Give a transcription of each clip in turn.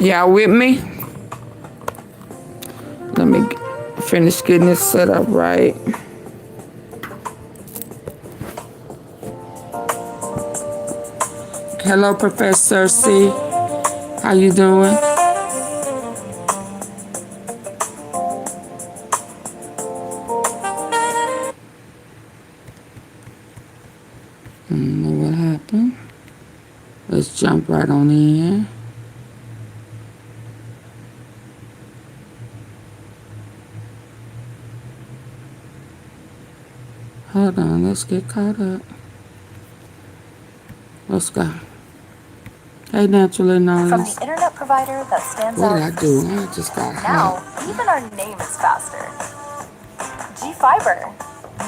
Y'all with me? Let me finish getting this set up right. Hello, Professor C. How you doing? I don't know what happened. Let's jump right on in. Hold on, let's get caught up. Let's go. Hey, Naturally Nolan. From the internet provider that stands What out. did I do? I just got Now, hot. even our name is faster. G-Fiber.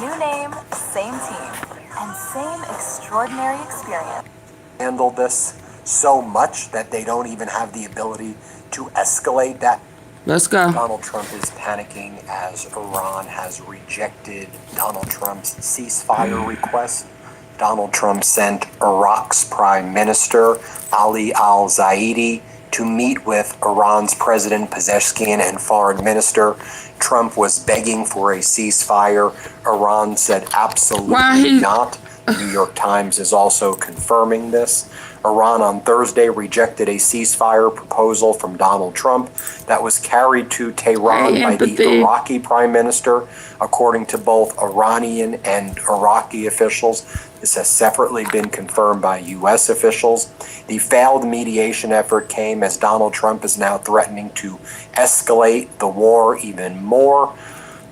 New name, same team, and same extraordinary experience. Handle this so much that they don't even have the ability to escalate that. Let's go. Donald Trump is panicking as Iran has rejected Donald Trump's ceasefire request. Donald Trump sent Iraq's Prime Minister Ali al-Zaidi to meet with Iran's President Pezeshkian and Foreign Minister. Trump was begging for a ceasefire. Iran said absolutely not. The New York Times is also confirming this. Iran on Thursday rejected a ceasefire proposal from Donald Trump that was carried to Tehran by the Iraqi Prime Minister, according to both Iranian and Iraqi officials. This has separately been confirmed by U.S. officials. The failed mediation effort came as Donald Trump is now threatening to escalate the war even more.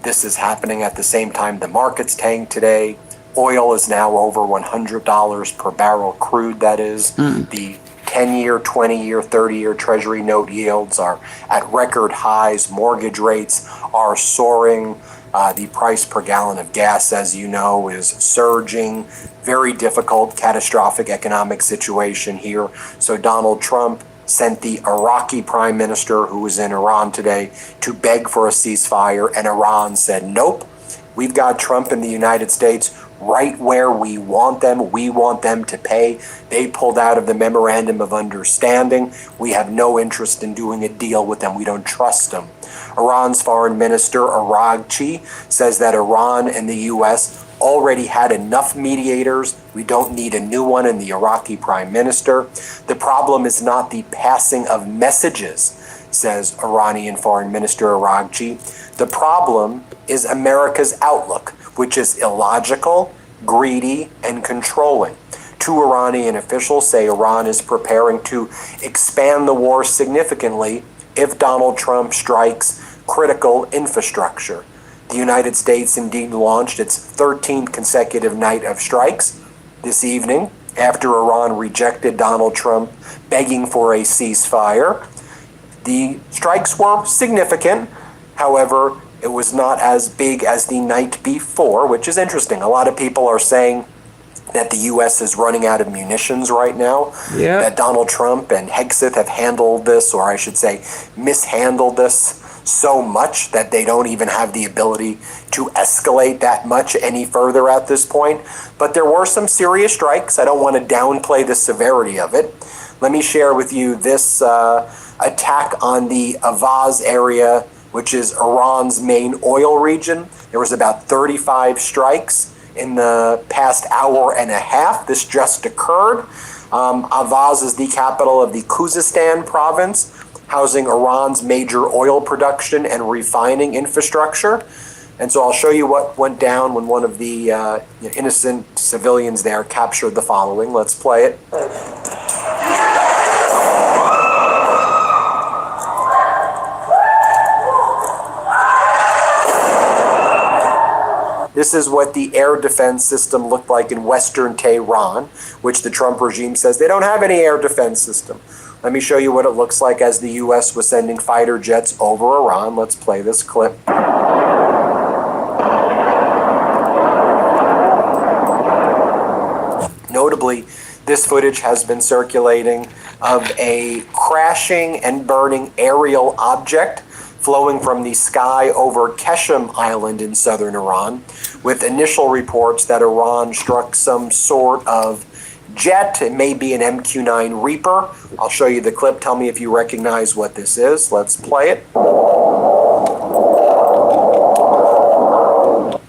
This is happening at the same time the markets tanked today. Oil is now over $100 per barrel crude, that is. The 10-year, 20-year, 30-year Treasury note yields are at record highs. Mortgage rates are soaring. The price per gallon of gas, as you know, is surging. Very difficult, catastrophic economic situation here. So Donald Trump sent the Iraqi Prime Minister, who was in Iran today, to beg for a ceasefire, and Iran said, nope, we've got Trump in the United States right where we want them. We want them to pay. They pulled out of the memorandum of understanding. We have no interest in doing a deal with them. We don't trust them. Iran's foreign minister, Araghchi, says that Iran and the U.S. already had enough mediators. We don't need a new one in the Iraqi prime minister. The problem is not the passing of messages, says Iranian foreign minister Araghchi. The problem is America's outlook, which is illogical, greedy, and controlling. Two Iranian officials say Iran is preparing to expand the war significantly if Donald Trump strikes critical infrastructure. The United States indeed launched its 13th consecutive night of strikes this evening after Iran rejected Donald Trump begging for a ceasefire. The strikes were significant. However, it was not as big as the night before, which is interesting. A lot of people are saying that the U.S. is running out of munitions right now, that Donald Trump and Hegseth have handled this, or I should say mishandled this so much that they don't even have the ability to escalate that much any further at this point. But there were some serious strikes. I don't want to downplay the severity of it. Let me share with you this attack on the Avaz area, which is Iran's main oil region. There was about 35 strikes in the past hour and a half. This just occurred. Avaz is the capital of the Khuzestan province, housing Iran's major oil production and refining infrastructure. And so I'll show you what went down when one of the innocent civilians there captured the following. Let's play it. This is what the air defense system looked like in western Tehran, which the Trump regime says they don't have any air defense system. Let me show you what it looks like as the U.S. was sending fighter jets over Iran. Let's play this clip. Notably, this footage has been circulating of a crashing and burning aerial object flowing from the sky over Keshem Island in southern Iran, with initial reports that Iran struck some sort of jet. It may be an MQ-9 Reaper. I'll show you the clip. Tell me if you recognize what this is. Let's play it.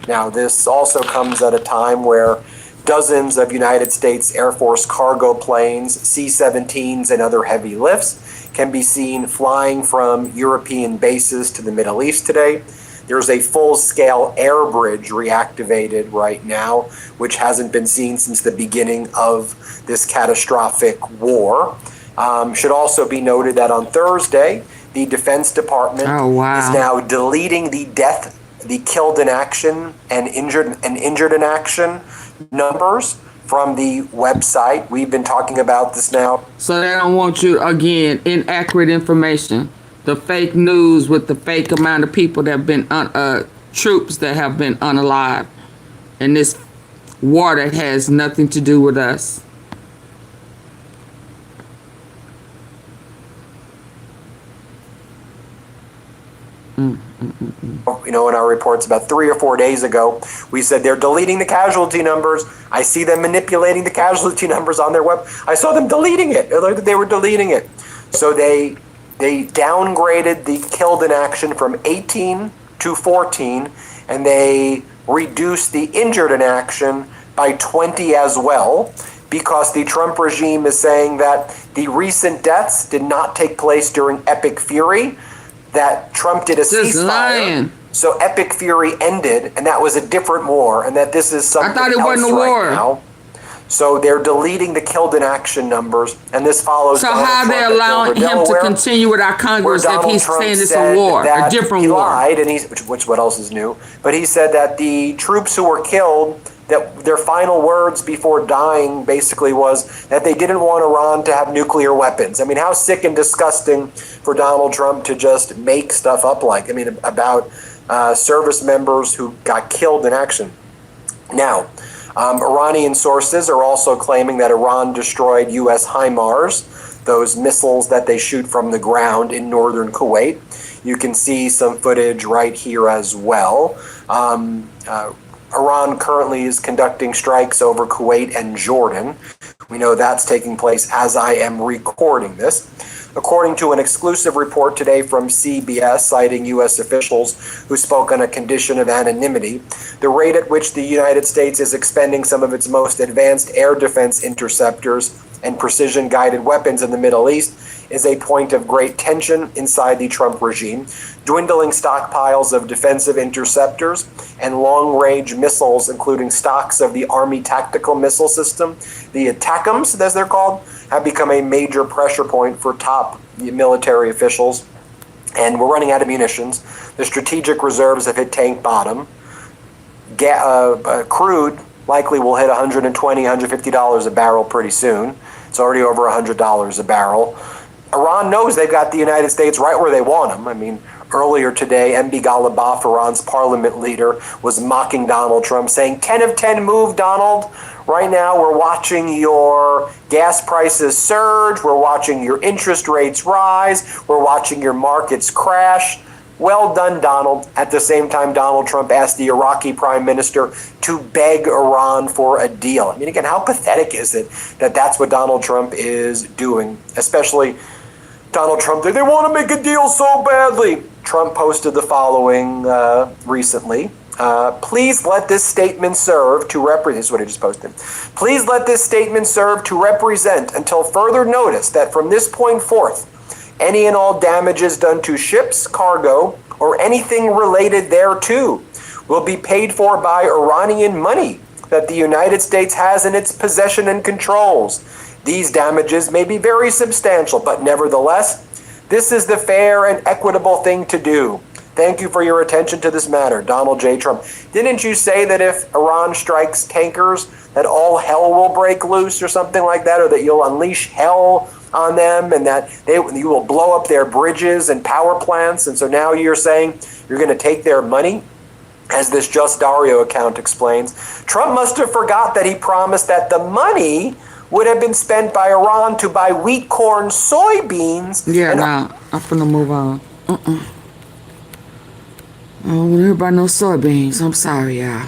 Now, this also comes at a time where dozens of United States Air Force cargo planes, C-17s, and other heavy lifts can be seen flying from European bases to the Middle East today. There's a full-scale air bridge reactivated right now, which hasn't been seen since the beginning of this catastrophic war. Should also be noted that on Thursday, the Defense Department is now deleting the killed in action and injured in action numbers from the website. We've been talking about this now. So they don't want you, again, inaccurate information. The fake news with the fake amount of people that have been, troops that have been unalive. And this war that has nothing to do with us. You know, in our reports about 3 or 4 days ago, we said they're deleting the casualty numbers. I see them manipulating the casualty numbers on their web. I saw them deleting it. They were deleting it. So they downgraded the killed in action from 18 to 14, and they reduced the injured in action by 20 as well, because the Trump regime is saying that the recent deaths did not take place during Epic Fury, that Trump did a ceasefire. So Epic Fury ended, and that was a different war, and that this is something else right now. So they're deleting the killed in action numbers, and this follows. So how they allowing him to continue with our Congress if he's saying it's a war, a different war? He lied, and which what else is new? But he said that the troops who were killed, that their final words before dying basically was that they didn't want Iran to have nuclear weapons. I mean, how sick and disgusting for Donald Trump to just make stuff up about service members who got killed in action. Now, Iranian sources are also claiming that Iran destroyed U.S. HIMARS, those missiles that they shoot from the ground in northern Kuwait. You can see some footage right here as well. Iran currently is conducting strikes over Kuwait and Jordan. We know that's taking place as I am recording this. According to an exclusive report today from CBS citing U.S. officials who spoke on a condition of anonymity, the rate at which the United States is expending some of its most advanced air defense interceptors and precision-guided weapons in the Middle East is a point of great tension inside the Trump regime. Dwindling stockpiles of defensive interceptors and long-range missiles, including stocks of the Army Tactical Missile System, the ATACMS, as they're called, have become a major pressure point for top military officials. And we're running out of munitions. The strategic reserves have hit tank bottom. Crude likely will hit $120, $150 a barrel pretty soon. It's already over $100 a barrel. Iran knows they've got the United States right where they want them. I mean, earlier today, MB Ghalibaf, Iran's parliament leader, was mocking Donald Trump, saying, 10 of 10 move, Donald. Right now, we're watching your gas prices surge. We're watching your interest rates rise. We're watching your markets crash. Well done, Donald. At the same time, Donald Trump asked the Iraqi prime minister to beg Iran for a deal. I mean, again, how pathetic is it that that's what Donald Trump is doing? Especially Donald Trump, they want to make a deal so badly. Trump posted the following recently. Please let this statement serve to represent, this is what he just posted. Please let this statement serve to represent until further notice that from this point forth, any and all damages done to ships, cargo, or anything related thereto will be paid for by Iranian money that the United States has in its possession and controls. These damages may be very substantial, but nevertheless, this is the fair and equitable thing to do. Thank you for your attention to this matter, Donald J. Trump. Didn't you say that if Iran strikes tankers, that all hell will break loose or something like that, or that you'll unleash hell on them and that you will blow up their bridges and power plants? And so now you're saying you're going to take their money? As this Just Dario account explains, Trump must have forgot that he promised that the money would have been spent by Iran to buy wheat, corn, soybeans. Yeah, nah, I'm finna move on. I don't want to hear about no soybeans. I'm sorry, y'all.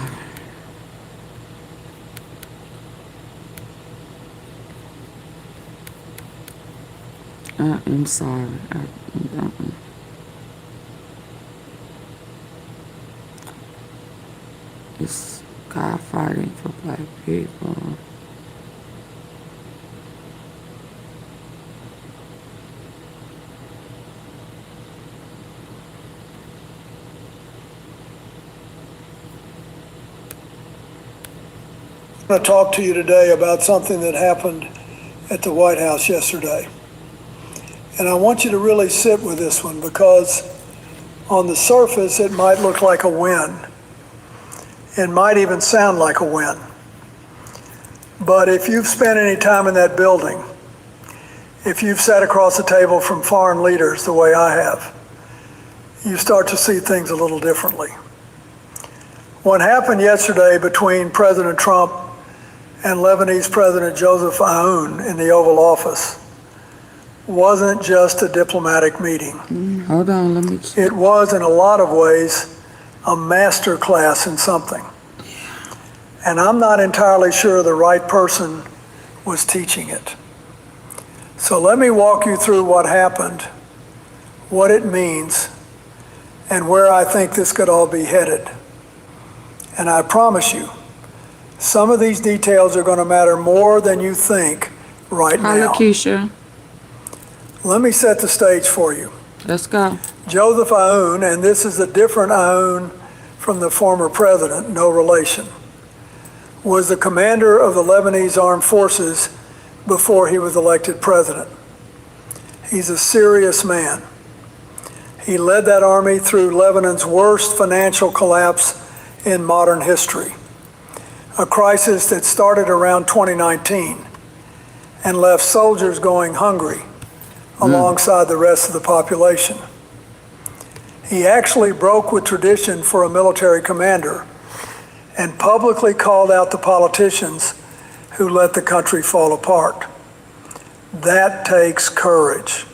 I'm sorry. It's God fighting for black people. I'm going to talk to you today about something that happened at the White House yesterday. And I want you to really sit with this one because on the surface it might look like a win. It might even sound like a win. But if you've spent any time in that building, if you've sat across the table from foreign leaders the way I have, you start to see things a little differently. What happened yesterday between President Trump and Lebanese President Joseph Aoun in the Oval Office wasn't just a diplomatic meeting. Hold on, let me. It was, in a lot of ways, a master class in something. And I'm not entirely sure the right person was teaching it. So let me walk you through what happened, what it means, and where I think this could all be headed. And I promise you, some of these details are going to matter more than you think right now. Keisha. Let me set the stage for you. Let's go. Joseph Aoun, and this is a different Aoun from the former president, no relation, was the commander of the Lebanese armed forces before he was elected president. He's a serious man. He led that army through Lebanon's worst financial collapse in modern history, a crisis that started around 2019 and left soldiers going hungry alongside the rest of the population. He actually broke with tradition for a military commander and publicly called out the politicians who let the country fall apart. That takes courage.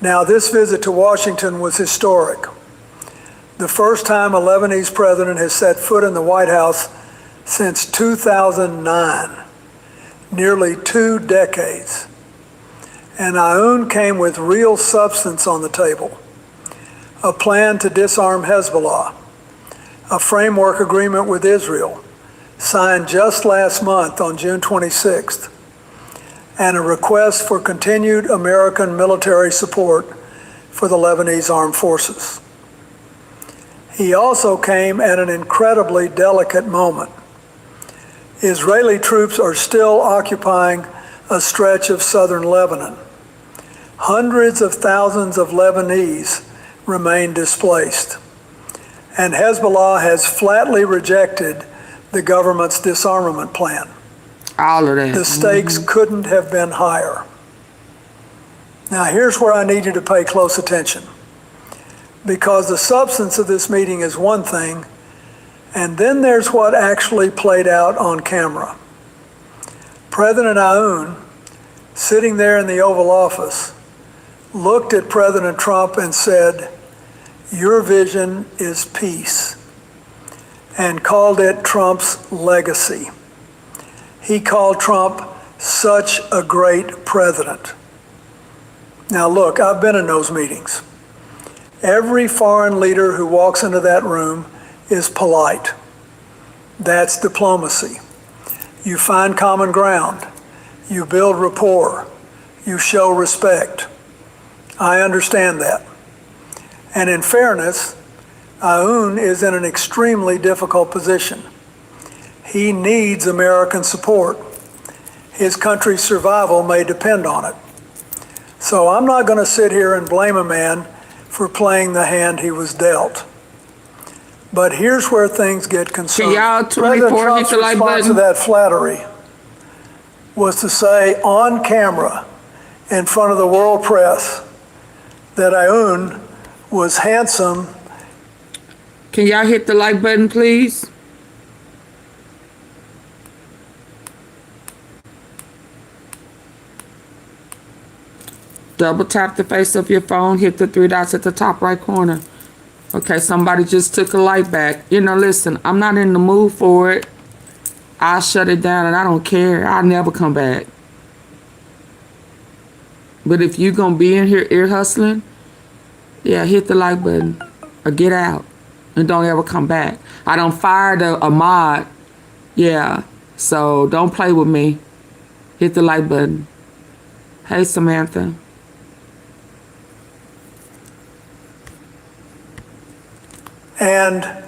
Now, this visit to Washington was historic. The first time a Lebanese president has set foot in the White House since 2009, nearly 2 decades. And Aoun came with real substance on the table. A plan to disarm Hezbollah, a framework agreement with Israel, signed just last month on June 26th, and a request for continued American military support for the Lebanese armed forces. He also came at an incredibly delicate moment. Israeli troops are still occupying a stretch of southern Lebanon. Hundreds of thousands of Lebanese remain displaced. And Hezbollah has flatly rejected the government's disarmament plan. All of that. The stakes couldn't have been higher. Now, here's where I need you to pay close attention, because the substance of this meeting is one thing, and then there's what actually played out on camera. President Aoun, sitting there in the Oval Office, looked at President Trump and said, "Your vision is peace," and called it Trump's legacy. He called Trump such a great president. Now look, I've been in those meetings. Every foreign leader who walks into that room is polite. That's diplomacy. You find common ground. You build rapport. You show respect. I understand that. And in fairness, Aoun is in an extremely difficult position. He needs American support. His country's survival may depend on it. So I'm not going to sit here and blame a man for playing the hand he was dealt. But here's where things get concerning. y'all President 24 Trump's hit the like response to button? that flattery was to say on camera in front of the world press that Aoun was handsome. Can y'all hit the like button, please? Double tap the face of your phone, hit the 3 dots at the top right corner. Okay, somebody just took a light back. You know, listen, I'm not in the mood for it. I'll shut it down and I don't care. I'll never come back. But if you gonna be in here ear hustling, yeah, hit the like button or get out and don't ever come back. I done fired a mod. Yeah, so don't play with me. Hit the like button. Hey, Samantha. And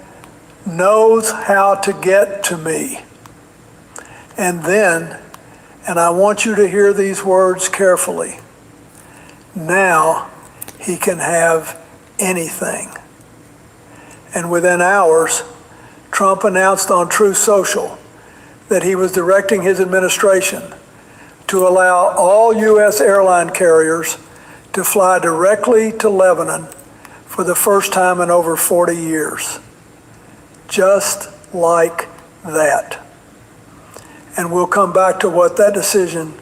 knows how to get to me. And then, and I want you to hear these words carefully, now he can have anything. And within hours, Trump announced on Truth Social that he was directing his administration to allow all U.S. airline carriers to fly directly to Lebanon for the first time in over 40 years. Just like that. And we'll come back to what that decision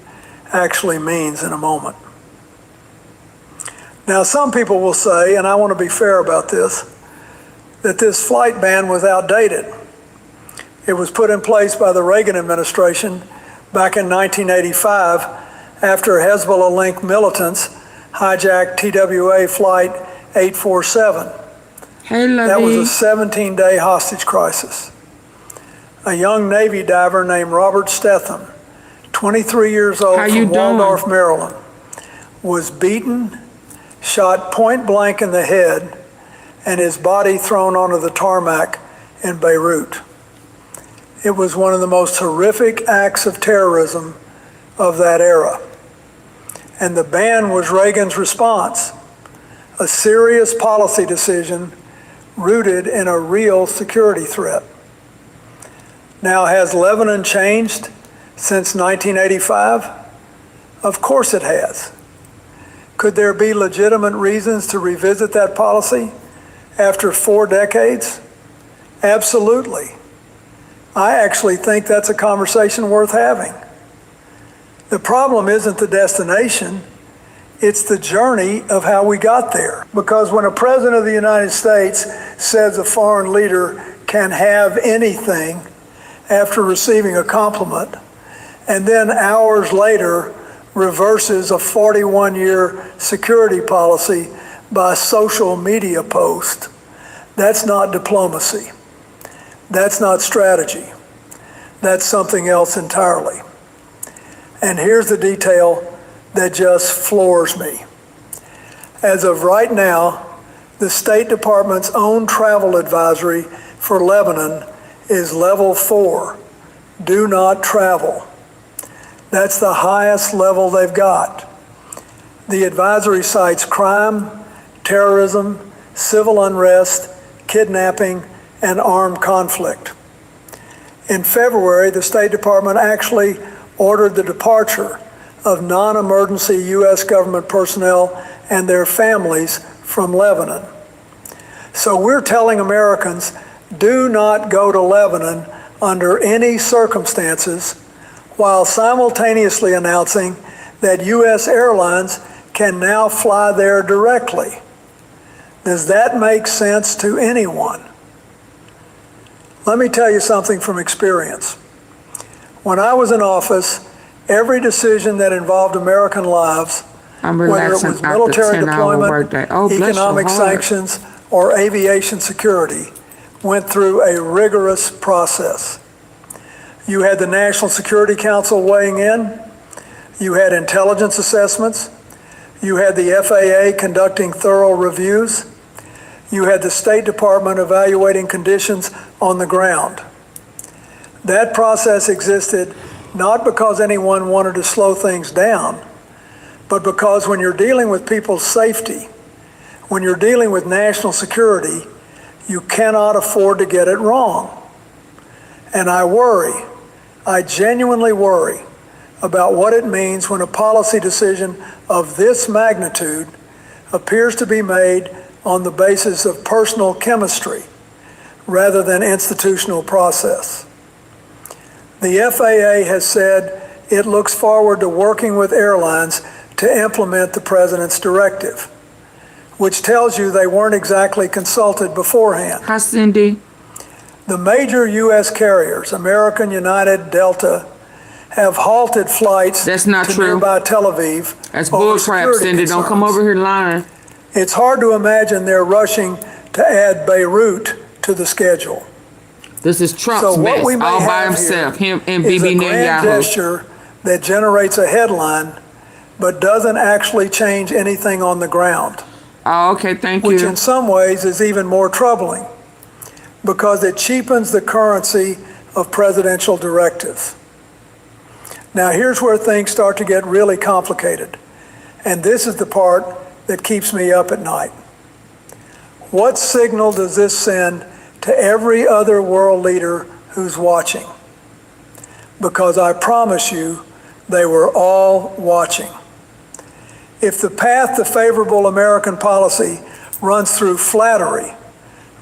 actually means in a moment. Now, some people will say, and I want to be fair about this, that this flight ban was outdated. It was put in place by the Reagan administration back in 1985 after Hezbollah-linked militants hijacked TWA Flight 847. Hey, That was Lovey. a 17-day hostage crisis. A young Navy diver named Robert Stetham, 23 years old How you from doing? Waldorf, Maryland, was beaten, shot point blank in the head, and his body thrown onto the tarmac in Beirut. It was one of the most horrific acts of terrorism of that era. And the ban was Reagan's response, a serious policy decision rooted in a real security threat. Now, has Lebanon changed since 1985? Of course it has. Could there be legitimate reasons to revisit that policy after 4 decades? Absolutely. I actually think that's a conversation worth having. The problem isn't the destination, it's the journey of how we got there. Because when a president of the United States says a foreign leader can have anything after receiving a compliment, and then hours later reverses a 41-year security policy by a social media post, that's not diplomacy. That's not strategy. That's something else entirely. And here's the detail that just floors me. As of right now, the State Department's own travel advisory for Lebanon is level 4, do not travel. That's the highest level they've got. The advisory cites crime, terrorism, civil unrest, kidnapping, and armed conflict. In February, the State Department actually ordered the departure of non-emergency U.S. government personnel and their families from Lebanon. So we're telling Americans, do not go to Lebanon under any circumstances, while simultaneously announcing that U.S. airlines can now fly there directly. Does that make sense to anyone? Let me tell you something from experience. When I was in office, every decision that involved American lives, I'm whether it relaxing was after military 10-hour deployment, workday. Oh, bless your economic heart. sanctions, or aviation security, went through a rigorous process. You had the National Security Council weighing in, you had intelligence assessments, you had the FAA conducting thorough reviews, you had the State Department evaluating conditions on the ground. That process existed not because anyone wanted to slow things down, but because when you're dealing with people's safety, when you're dealing with national security, you cannot afford to get it wrong. And I genuinely worry about what it means when a policy decision of this magnitude appears to be made on the basis of personal chemistry rather than institutional process. The FAA has said it looks forward to working with airlines to implement the president's directive, which tells you they weren't exactly consulted beforehand. Hi, Cindy. The major U.S. carriers, American, United, Delta, have halted flights That's not to true. nearby Tel Aviv. That's over bullcrap, security Cindy. Don't come concerns. over here lying. It's hard to imagine they're rushing to add Beirut to the schedule. This is Trump's So what mess we may all by have himself, here him and is Bibi a grand Netanyahu. gesture that generates a headline, but doesn't actually change anything on the ground, Oh, okay, thank which you. in some ways is even more troubling because it cheapens the currency of presidential directives. Now, here's where things start to get really complicated, and this is the part that keeps me up at night. What signal does this send to every other world leader who's watching? Because I promise you, they were all watching. If the path to favorable American policy runs through flattery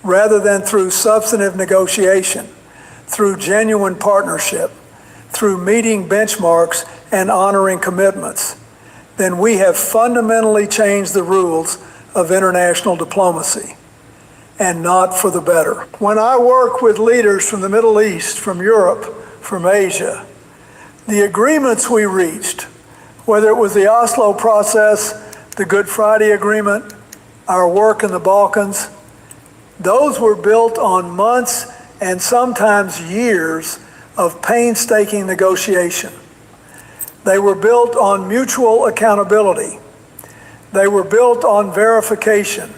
rather than through substantive negotiation, through genuine partnership, through meeting benchmarks and honoring commitments, then we have fundamentally changed the rules of international diplomacy, and not for the better. When I work with leaders from the Middle East, from Europe, from Asia, the agreements we reached, whether it was the Oslo process, the Good Friday Agreement, our work in the Balkans, those were built on months and sometimes years of painstaking negotiation. They were built on mutual accountability. They were built on verification.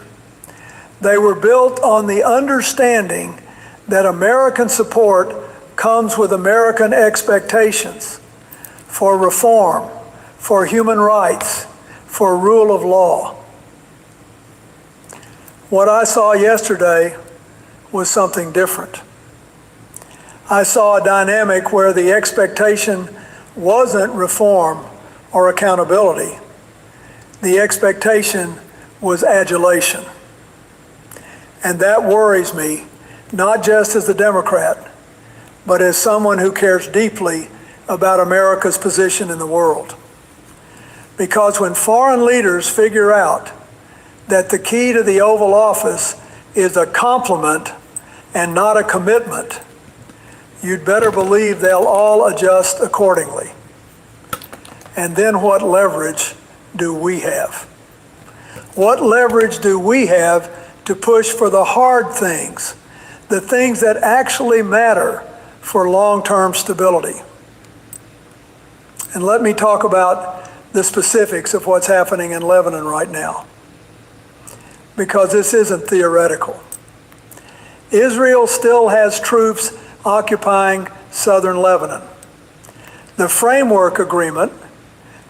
They were built on the understanding that American support comes with American expectations for reform, for human rights, for rule of law. What I saw yesterday was something different. I saw a dynamic where the expectation wasn't reform or accountability. The expectation was adulation. And that worries me, not just as a Democrat, but as someone who cares deeply about America's position in the world. Because when foreign leaders figure out that the key to the Oval Office is a compliment and not a commitment, you'd better believe they'll all adjust accordingly. And then what leverage do we have? What leverage do we have to push for the hard things, the things that actually matter for long-term stability? And let me talk about the specifics of what's happening in Lebanon right now, because this isn't theoretical. Israel still has troops occupying southern Lebanon. The framework agreement,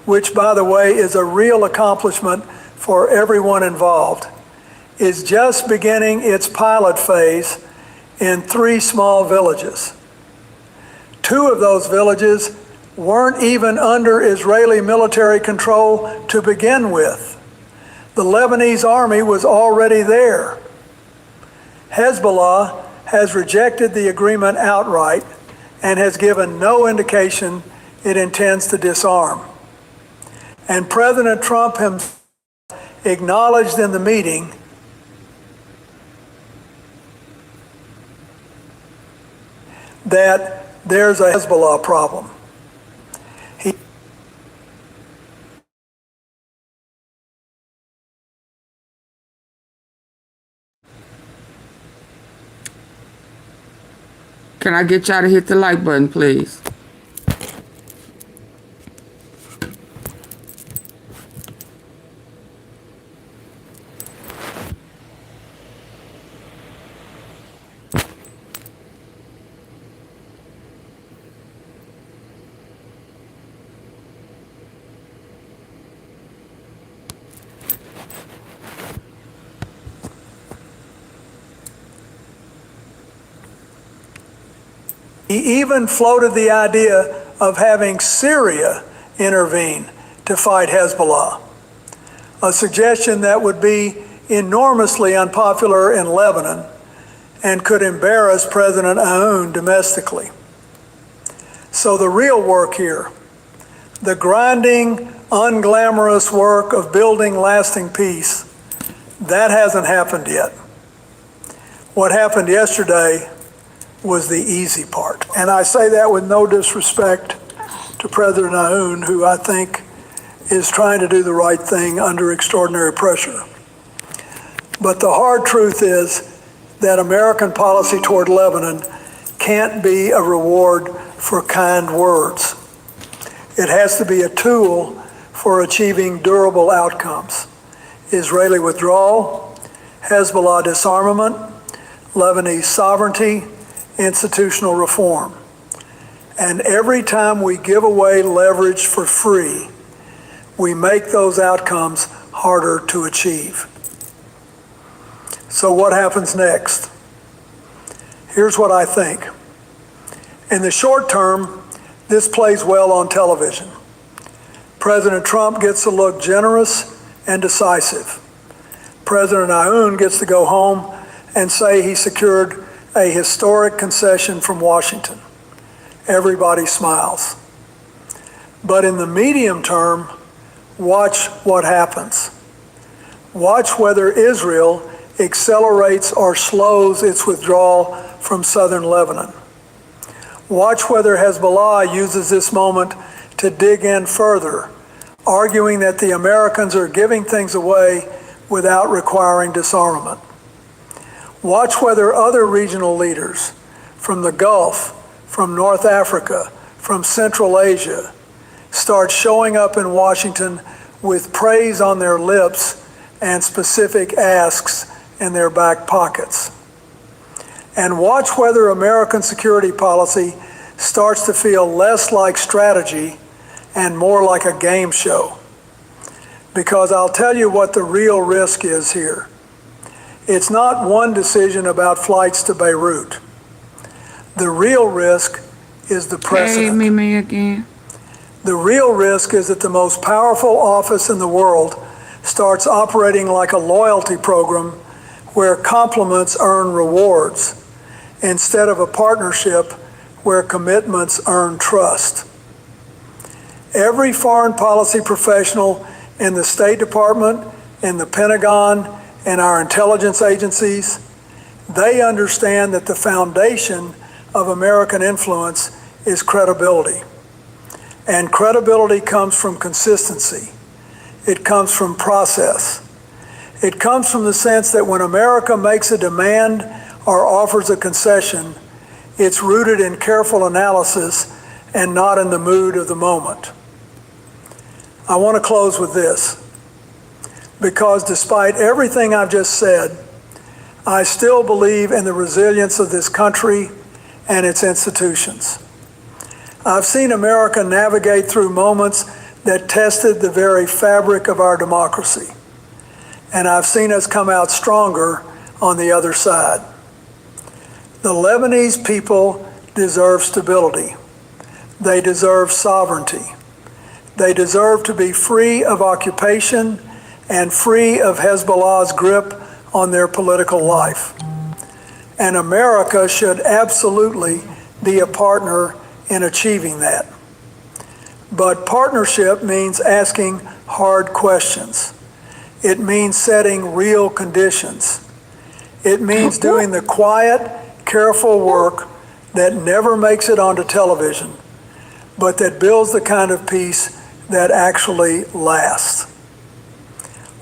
which by the way is a real accomplishment for everyone involved, is just beginning its pilot phase in 3 small villages. 2 of those villages weren't even under Israeli military control to begin with. The Lebanese army was already there. Hezbollah has rejected the agreement outright and has given no indication it intends to disarm. And President Trump himself acknowledged in the meeting that there's a Hezbollah problem. Can I get y'all to hit the like button, please? He even floated the idea of having Syria intervene to fight Hezbollah, a suggestion that would be enormously unpopular in Lebanon and could embarrass President Aoun domestically. So the real work here, the grinding, unglamorous work of building lasting peace, that hasn't happened yet. What happened yesterday was the easy part. And I say that with no disrespect to President Aoun, who I think is trying to do the right thing under extraordinary pressure. But the hard truth is that American policy toward Lebanon can't be a reward for kind words. It has to be a tool for achieving durable outcomes. Israeli withdrawal, Hezbollah disarmament, Lebanese sovereignty, institutional reform. And every time we give away leverage for free, we make those outcomes harder to achieve. So what happens next? Here's what I think. In the short term, this plays well on television. President Trump gets to look generous and decisive. President Aoun gets to go home and say he secured a historic concession from Washington. Everybody smiles. But in the medium term, watch what happens. Watch whether Israel accelerates or slows its withdrawal from southern Lebanon. Watch whether Hezbollah uses this moment to dig in further, arguing that the Americans are giving things away without requiring disarmament. Watch whether other regional leaders from the Gulf, from North Africa, from Central Asia, start showing up in Washington with praise on their lips and specific asks in their back pockets. And watch whether American security policy starts to feel less like strategy and more like a game show. Because I'll tell you what the real risk is here. It's not one decision about flights to Beirut. The real risk is the precedent. Hey, me again. The real risk is that the most powerful office in the world starts operating like a loyalty program where compliments earn rewards instead of a partnership where commitments earn trust. Every foreign policy professional in the State Department, in the Pentagon, in our intelligence agencies, they understand that the foundation of American influence is credibility. And credibility comes from consistency. It comes from process. It comes from the sense that when America makes a demand or offers a concession, it's rooted in careful analysis and not in the mood of the moment. I want to close with this, because despite everything I've just said, I still believe in the resilience of this country and its institutions. I've seen America navigate through moments that tested the very fabric of our democracy, and I've seen us come out stronger on the other side. The Lebanese people deserve stability. They deserve sovereignty. They deserve to be free of occupation and free of Hezbollah's grip on their political life. And America should absolutely be a partner in achieving that. But partnership means asking hard questions. It means setting real conditions. It means doing the quiet, careful work that never makes it onto television, but that builds the kind of peace that actually lasts.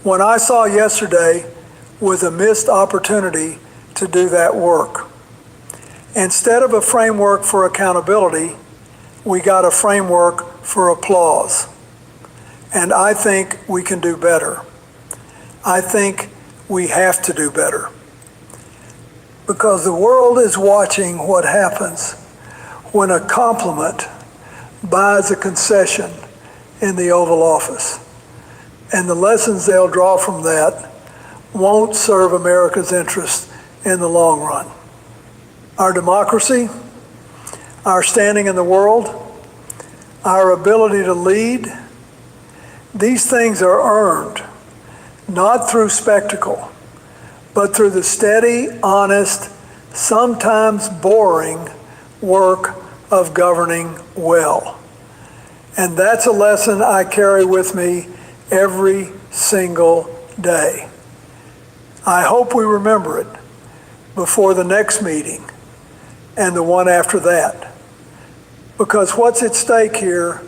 What I saw yesterday was a missed opportunity to do that work. Instead of a framework for accountability, we got a framework for applause. And I think we can do better. I think we have to do better. Because the world is watching what happens when a compliment buys a concession in the Oval Office. And the lessons they'll draw from that won't serve America's interest in the long run. Our democracy, our standing in the world, our ability to lead, these things are earned, not through spectacle, but through the steady, honest, sometimes boring work of governing well. And that's a lesson I carry with me every single day. I hope we remember it before the next meeting and the one after that. Because what's at stake here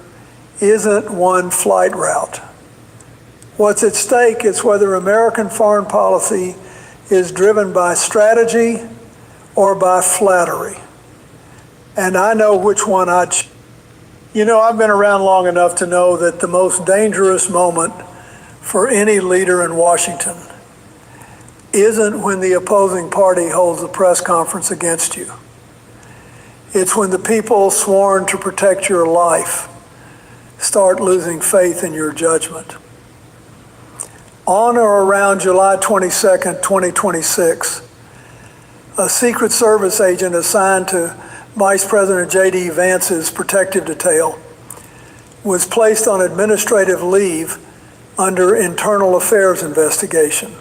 isn't one flight route. What's at stake is whether American foreign policy is driven by strategy or by flattery. And I know which one I'd choose. You know, I've been around long enough to know that the most dangerous moment for any leader in Washington isn't when the opposing party holds a press conference against you. It's when the people sworn to protect your life start losing faith in your judgment. On or around July 22nd, 2026, a Secret Service agent assigned to Vice President J.D. Vance's protective detail was placed on administrative leave under internal affairs investigation.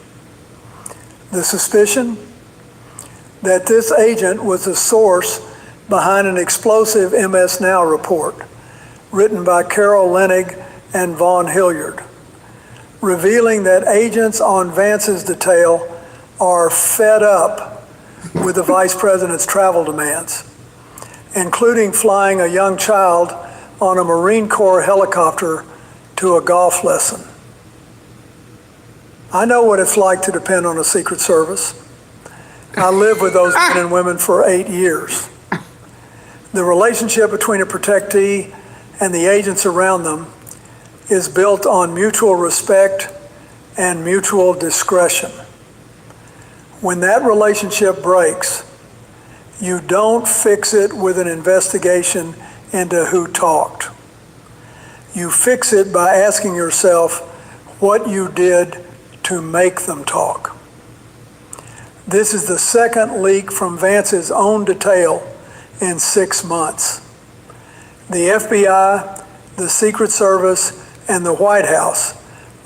The suspicion that this agent was the source behind an explosive MS Now report written by Carol Lenig and Vaughn Hilliard, revealing that agents on Vance's detail are fed up with the Vice President's travel demands, including flying a young child on a Marine Corps helicopter to a golf lesson. I know what it's like to depend on a Secret Service. I lived with those men and women for 8 years. The relationship between a protectee and the agents around them is built on mutual respect and mutual discretion. When that relationship breaks, you don't fix it with an investigation into who talked. You fix it by asking yourself what you did to make them talk. This is the second leak from Vance's own detail in 6 months. The FBI, the Secret Service, and the White House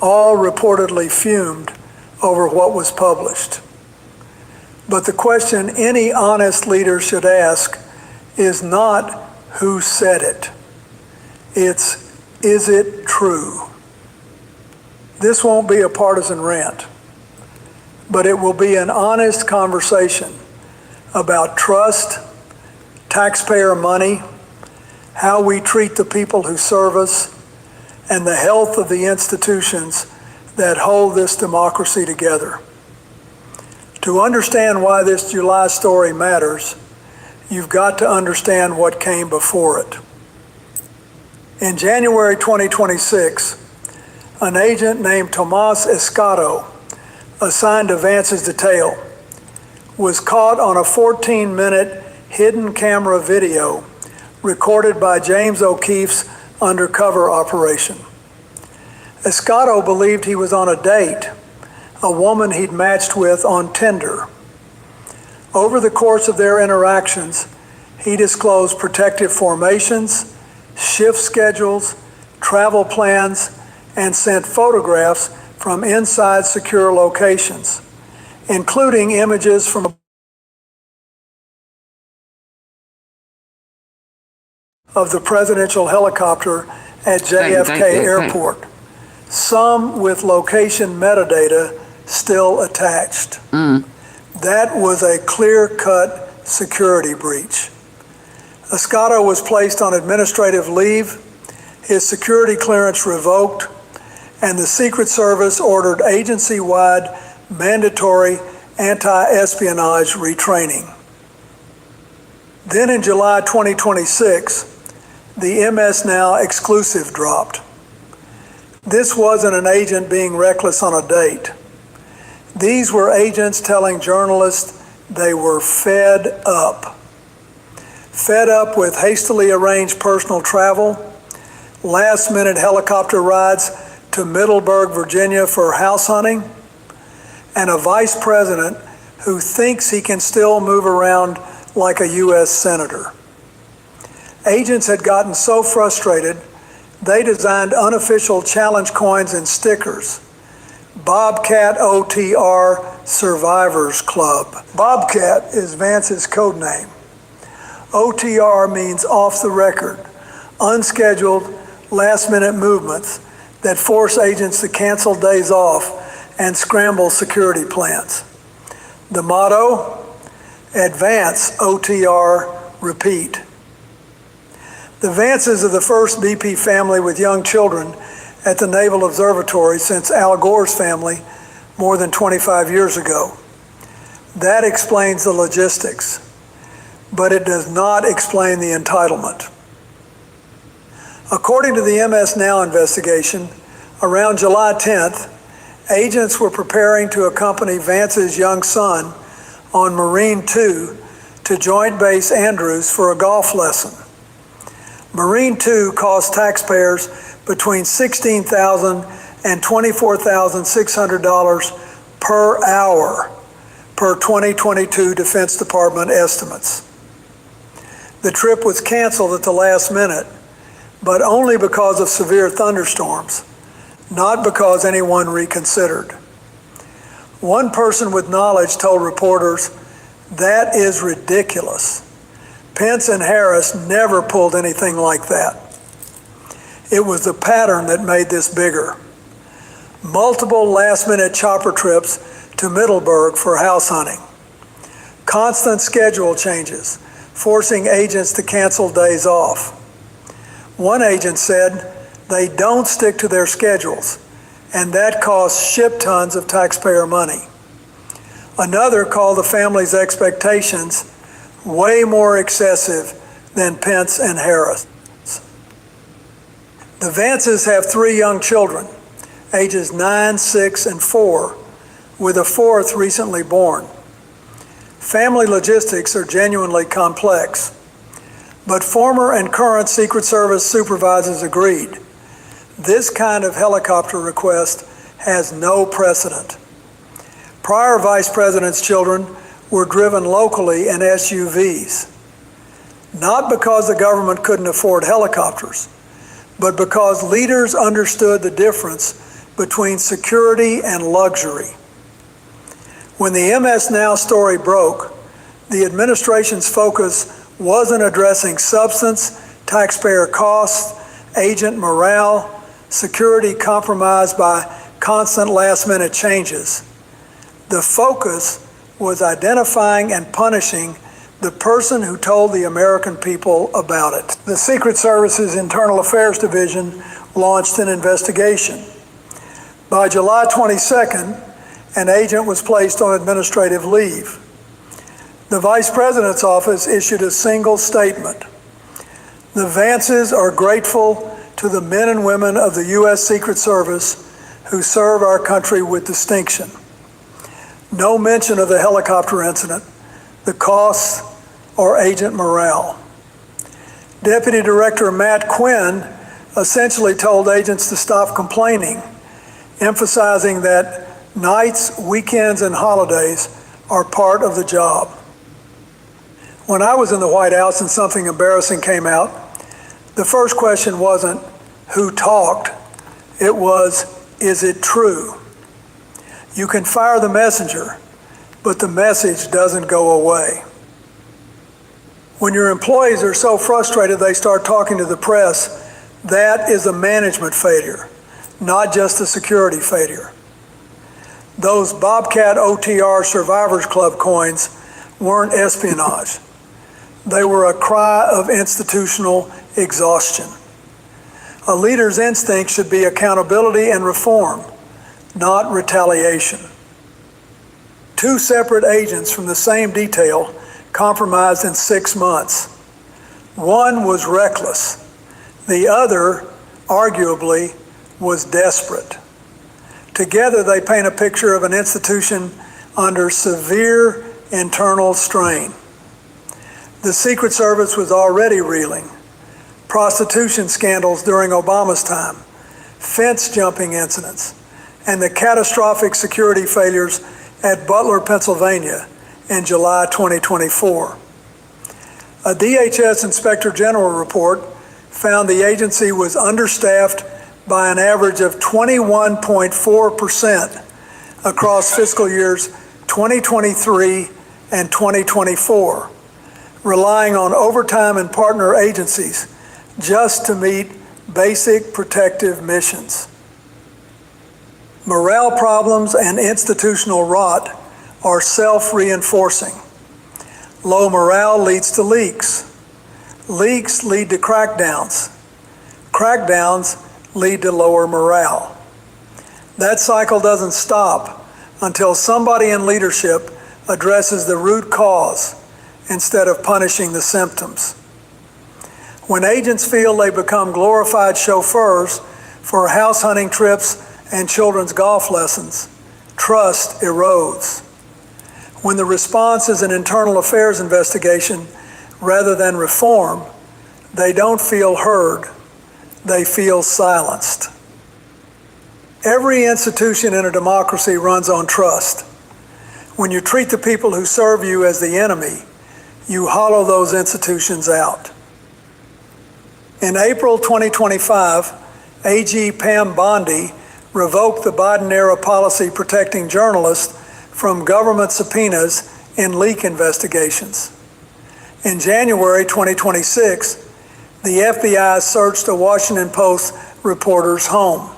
all reportedly fumed over what was published. But the question any honest leader should ask is not who said it. It's, is it true? This won't be a partisan rant, but it will be an honest conversation about trust, taxpayer money, how we treat the people who serve us, and the health of the institutions that hold this democracy together. To understand why this July story matters, you've got to understand what came before it. In January 2026, an agent named Tomas Escato, assigned to Vance's detail, was caught on a 14-minute hidden camera video recorded by James O'Keefe's undercover operation. Escato believed he was on a date, a woman he'd matched with on Tinder. Over the course of their interactions, he disclosed protective formations, shift schedules, travel plans, and sent photographs from inside secure locations, including images from of the presidential helicopter at JFK Airport, some with location metadata still attached. That was a clear-cut security breach. Escato was placed on administrative leave, his security clearance revoked, and the Secret Service ordered agency-wide mandatory anti-espionage retraining. Then in July 2026, the MS Now exclusive dropped. This wasn't an agent being reckless on a date. These were agents telling journalists they were fed up. Fed up with hastily arranged personal travel, last-minute helicopter rides to Middleburg, Virginia for house hunting, and a vice president who thinks he can still move around like a U.S. senator. Agents had gotten so frustrated, they designed unofficial challenge coins and stickers. Bobcat OTR Survivors Club. Bobcat is Vance's code name. OTR means off the record, unscheduled, last-minute movements that force agents to cancel days off and scramble security plans. The motto, advance OTR, repeat. The Vances are the first BP family with young children at the Naval Observatory since Al Gore's family more than 25 years ago. That explains the logistics, but it does not explain the entitlement. According to the MS Now investigation, around July 10th, agents were preparing to accompany Vance's young son on Marine 2 to Joint Base Andrews for a golf lesson. Marine 2 cost taxpayers between $16,000 and $24,600 per hour per 2022 Defense Department estimates. The trip was canceled at the last minute, but only because of severe thunderstorms, not because anyone reconsidered. One person with knowledge told reporters, "That is ridiculous. Pence and Harris never pulled anything like that." It was the pattern that made this bigger. Multiple last-minute chopper trips to Middleburg for house hunting. Constant schedule changes, forcing agents to cancel days off. One agent said they don't stick to their schedules, and that costs shit tons of taxpayer money. Another called the family's expectations way more excessive than Pence and Harris. The Vances have 3 young children, ages 9, 6, and 4, with a 4th recently born. Family logistics are genuinely complex, but former and current Secret Service supervisors agreed. This kind of helicopter request has no precedent. Prior vice presidents' children were driven locally in SUVs, not because the government couldn't afford helicopters, but because leaders understood the difference between security and luxury. When the MS Now story broke, the administration's focus wasn't addressing substance, taxpayer costs, agent morale, security compromised by constant last-minute changes. The focus was identifying and punishing the person who told the American people about it. The Secret Service's Internal Affairs Division launched an investigation. By July 22nd, an agent was placed on administrative leave. The Vice President's office issued a single statement. The Vances are grateful to the men and women of the U.S. Secret Service who serve our country with distinction. No mention of the helicopter incident, the costs, or agent morale. Deputy Director Matt Quinn essentially told agents to stop complaining, emphasizing that nights, weekends, and holidays are part of the job. When I was in the White House and something embarrassing came out, the first question wasn't who talked, it was, is it true? You can fire the messenger, but the message doesn't go away. When your employees are so frustrated they start talking to the press, that is a management failure, not just a security failure. Those Bobcat OTR Survivors Club coins weren't espionage. They were a cry of institutional exhaustion. A leader's instinct should be accountability and reform, not retaliation. 2 separate agents from the same detail compromised in 6 months. One was reckless. The other, arguably, was desperate. Together, they paint a picture of an institution under severe internal strain. The Secret Service was already reeling. Prostitution scandals during Obama's time, fence jumping incidents, and the catastrophic security failures at Butler, Pennsylvania in July 2024. A DHS Inspector General report found the agency was understaffed by an average of 21.4% across fiscal years 2023 and 2024, relying on overtime and partner agencies just to meet basic protective missions. Morale problems and institutional rot are self-reinforcing. Low morale leads to leaks. Leaks lead to crackdowns. Crackdowns lead to lower morale. That cycle doesn't stop until somebody in leadership addresses the root cause instead of punishing the symptoms. When agents feel they become glorified chauffeurs for house hunting trips and children's golf lessons, trust erodes. When the response is an internal affairs investigation rather than reform, they don't feel heard, they feel silenced. Every institution in a democracy runs on trust. When you treat the people who serve you as the enemy, you hollow those institutions out. In April 2025, AG Pam Bondi revoked the Biden-era policy protecting journalists from government subpoenas in leak investigations. In January 2026, the FBI searched a Washington Post reporter's home.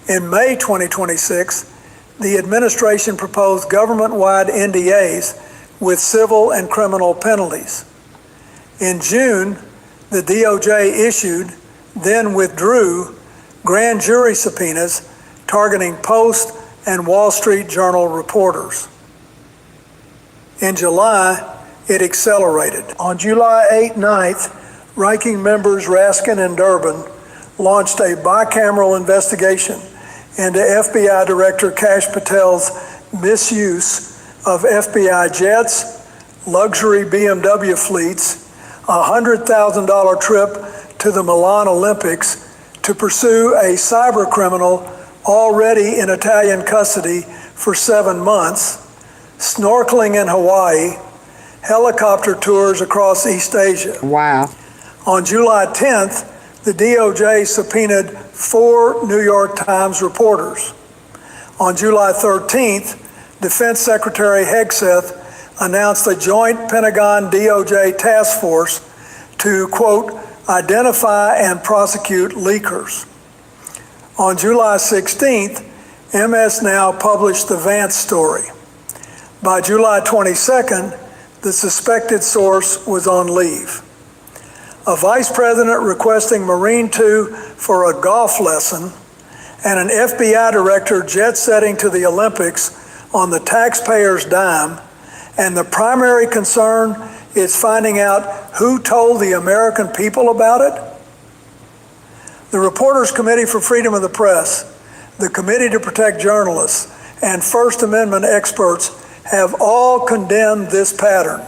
In May 2026, the administration proposed government-wide NDAs with civil and criminal penalties. In June, the DOJ issued, then withdrew, grand jury subpoenas targeting Post and Wall Street Journal reporters. In July, it accelerated. On July 8-9th, ranking members Raskin and Durbin launched a bicameral investigation into FBI Director Kash Patel's misuse of FBI jets, luxury BMW fleets, a $100,000 trip to the Milan Olympics to pursue a cyber criminal already in Italian custody for 7 months, snorkeling in Hawaii, helicopter tours across East Asia. Wow. On July 10th, the DOJ subpoenaed 4 New York Times reporters. On July 13th, Defense Secretary Hegseth announced a joint Pentagon-DOJ task force to, quote, identify and prosecute leakers. On July 16th, MS Now published the Vance story. By July 22nd, the suspected source was on leave. A vice president requesting Marine 2 for a golf lesson, and an FBI director jet-setting to the Olympics on the taxpayer's dime, and the primary concern is finding out who told the American people about it? The Reporters Committee for Freedom of the Press, the Committee to Protect Journalists, and First Amendment experts have all condemned this pattern.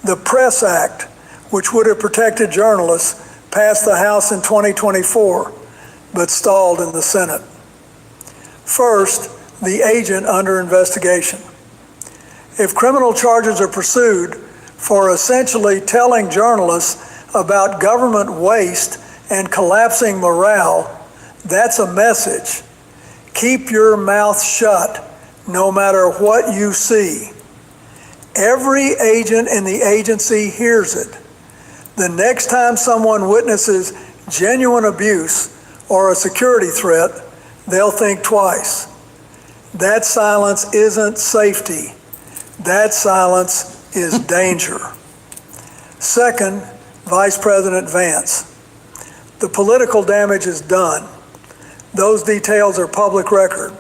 The Press Act, which would have protected journalists, passed the House in 2024, but stalled in the Senate. First, the agent under investigation. If criminal charges are pursued for essentially telling journalists about government waste and collapsing morale, that's a message. Keep your mouth shut, no matter what you see. Every agent in the agency hears it. The next time someone witnesses genuine abuse or a security threat, they'll think twice. That silence isn't safety. That silence is danger. Second, Vice President Vance. The political damage is done. Those details are public record.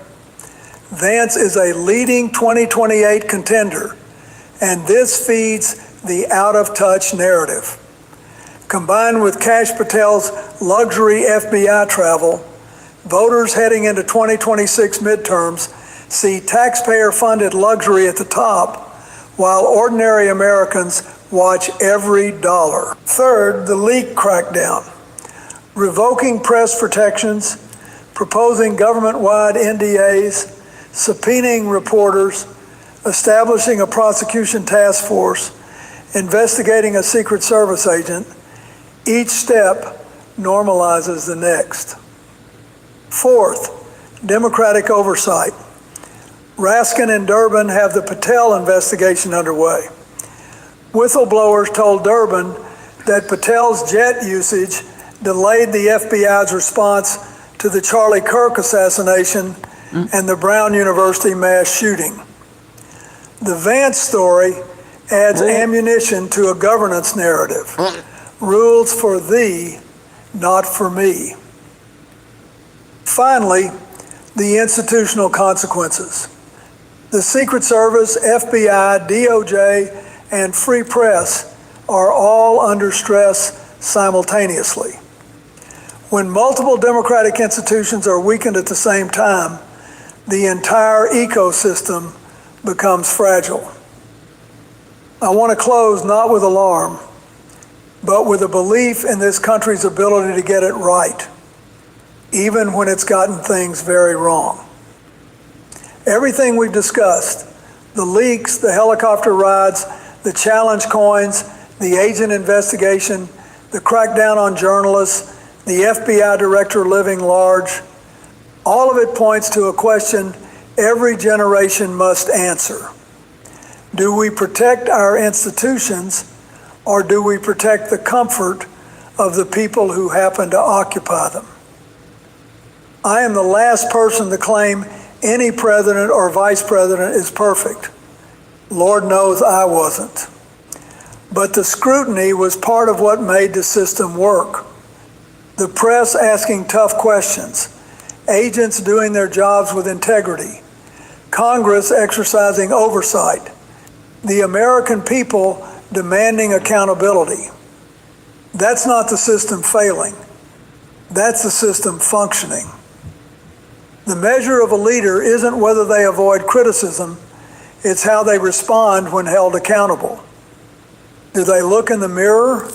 Vance is a leading 2028 contender, and this feeds the out-of-touch narrative. Combined with Kash Patel's luxury FBI travel, voters heading into 2026 midterms see taxpayer-funded luxury at the top, while ordinary Americans watch every dollar. Third, the leak crackdown. Revoking press protections, proposing government-wide NDAs, subpoenaing reporters, establishing a prosecution task force, investigating a Secret Service agent. Each step normalizes the next. Fourth, Democratic oversight. Raskin and Durbin have the Patel investigation underway. Whistleblowers told Durbin that Patel's jet usage delayed the FBI's response to the Charlie Kirk assassination and the Brown University mass shooting. The Vance story adds ammunition to a governance narrative. Rules for thee, not for me. Finally, the institutional consequences. The Secret Service, FBI, DOJ, and free press are all under stress simultaneously. When multiple democratic institutions are weakened at the same time, the entire ecosystem becomes fragile. I want to close not with alarm, but with a belief in this country's ability to get it right, even when it's gotten things very wrong. Everything we've discussed, the leaks, the helicopter rides, the challenge coins, the agent investigation, the crackdown on journalists, the FBI director living large, all of it points to a question every generation must answer. Do we protect our institutions, or do we protect the comfort of the people who happen to occupy them? I am the last person to claim any president or vice president is perfect. Lord knows I wasn't. But the scrutiny was part of what made the system work. The press asking tough questions, agents doing their jobs with integrity, Congress exercising oversight, the American people demanding accountability. That's not the system failing. That's the system functioning. The measure of a leader isn't whether they avoid criticism, it's how they respond when held accountable. Do they look in the mirror,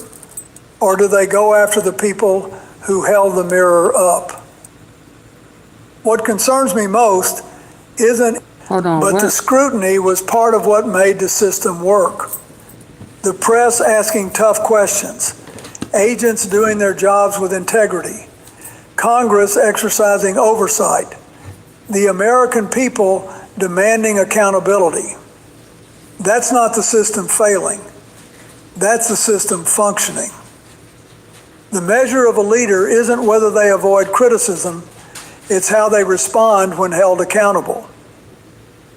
or do they go after the people who held the mirror up? What concerns me most isn't, the scrutiny was part of what made the system work. The press asking tough questions, agents doing their jobs with integrity, Congress exercising oversight, the American people demanding accountability. That's not the system failing. That's the system functioning. The measure of a leader isn't whether they avoid criticism, it's how they respond when held accountable.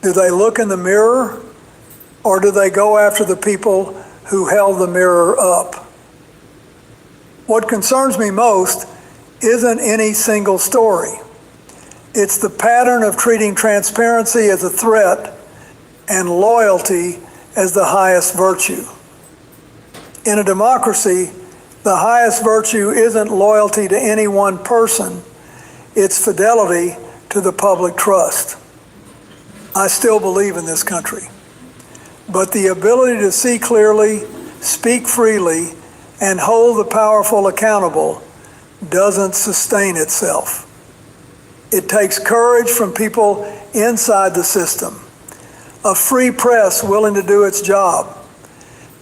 Do they look in the mirror, or do they go after the people who held the mirror up? What concerns me most isn't any single story. It's the pattern of treating transparency as a threat and loyalty as the highest virtue. In a democracy, the highest virtue isn't loyalty to any one person, it's fidelity to the public trust. I still believe in this country, but the ability to see clearly, speak freely, and hold the powerful accountable doesn't sustain itself. It takes courage from people inside the system, a free press willing to do its job,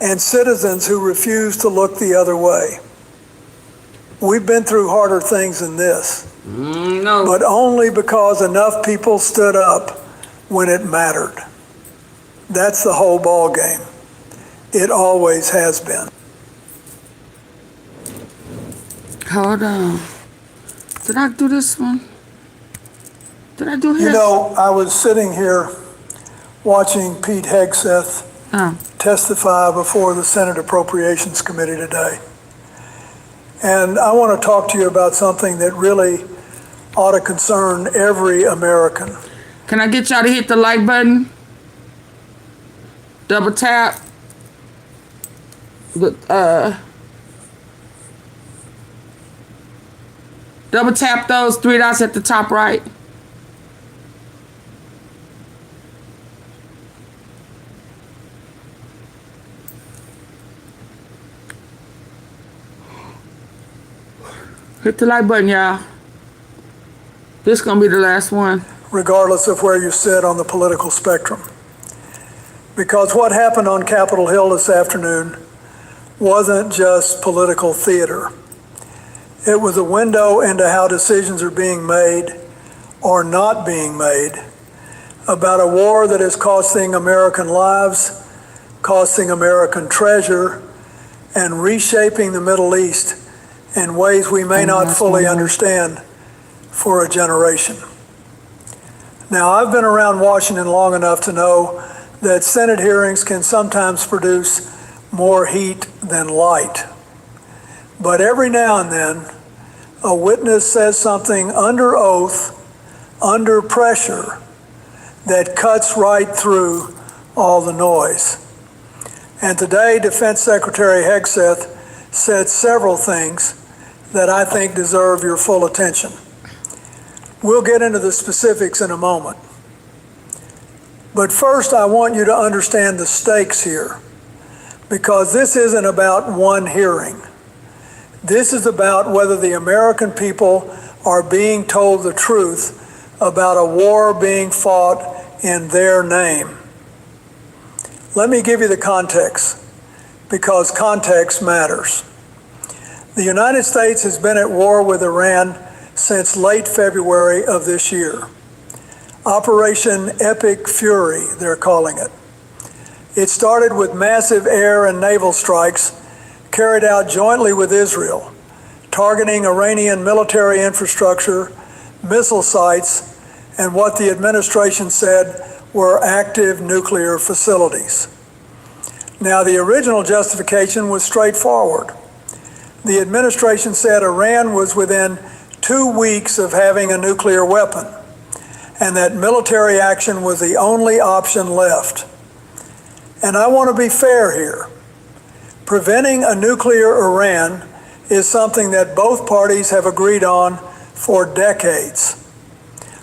and citizens who refuse to look the other way. We've been through harder things than this, but only because enough people stood up when it mattered. That's the whole ball game. It always has been. Hold on. Did I do this one? Did I do his? You know, I was sitting here watching Pete Hegseth testify before the Senate Appropriations Committee today. And I want to talk to you about something that really ought to concern every American. Can I get y'all to hit the like button? Double tap. Double tap those three dots at the top right. Hit the like button, y'all. This is gonna be the last one. Regardless of where you sit on the political spectrum. Because what happened on Capitol Hill this afternoon wasn't just political theater. It was a window into how decisions are being made or not being made about a war that is costing American lives, costing American treasure, and reshaping the Middle East in ways we may not fully understand for a generation. Now, I've been around Washington long enough to know that Senate hearings can sometimes produce more heat than light. But every now and then, a witness says something under oath, under pressure, that cuts right through all the noise. And today, Defense Secretary Hegseth said several things that I think deserve your full attention. We'll get into the specifics in a moment. But first, I want you to understand the stakes here, because this isn't about one hearing. This is about whether the American people are being told the truth about a war being fought in their name. Let me give you the context, because context matters. The United States has been at war with Iran since late February of this year. Operation Epic Fury, they're calling it. It started with massive air and naval strikes carried out jointly with Israel, targeting Iranian military infrastructure, missile sites, and what the administration said were active nuclear facilities. Now, the original justification was straightforward. The administration said Iran was within 2 weeks of having a nuclear weapon, and that military action was the only option left. And I want to be fair here. Preventing a nuclear Iran is something that both parties have agreed on for decades.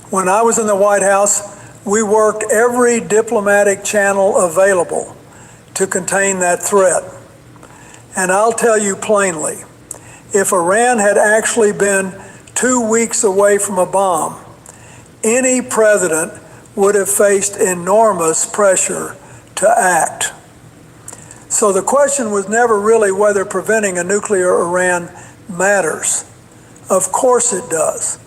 When I was in the White House, we worked every diplomatic channel available to contain that threat. And I'll tell you plainly, if Iran had actually been 2 weeks away from a bomb, any president would have faced enormous pressure to act. So the question was never really whether preventing a nuclear Iran matters. Of course it does.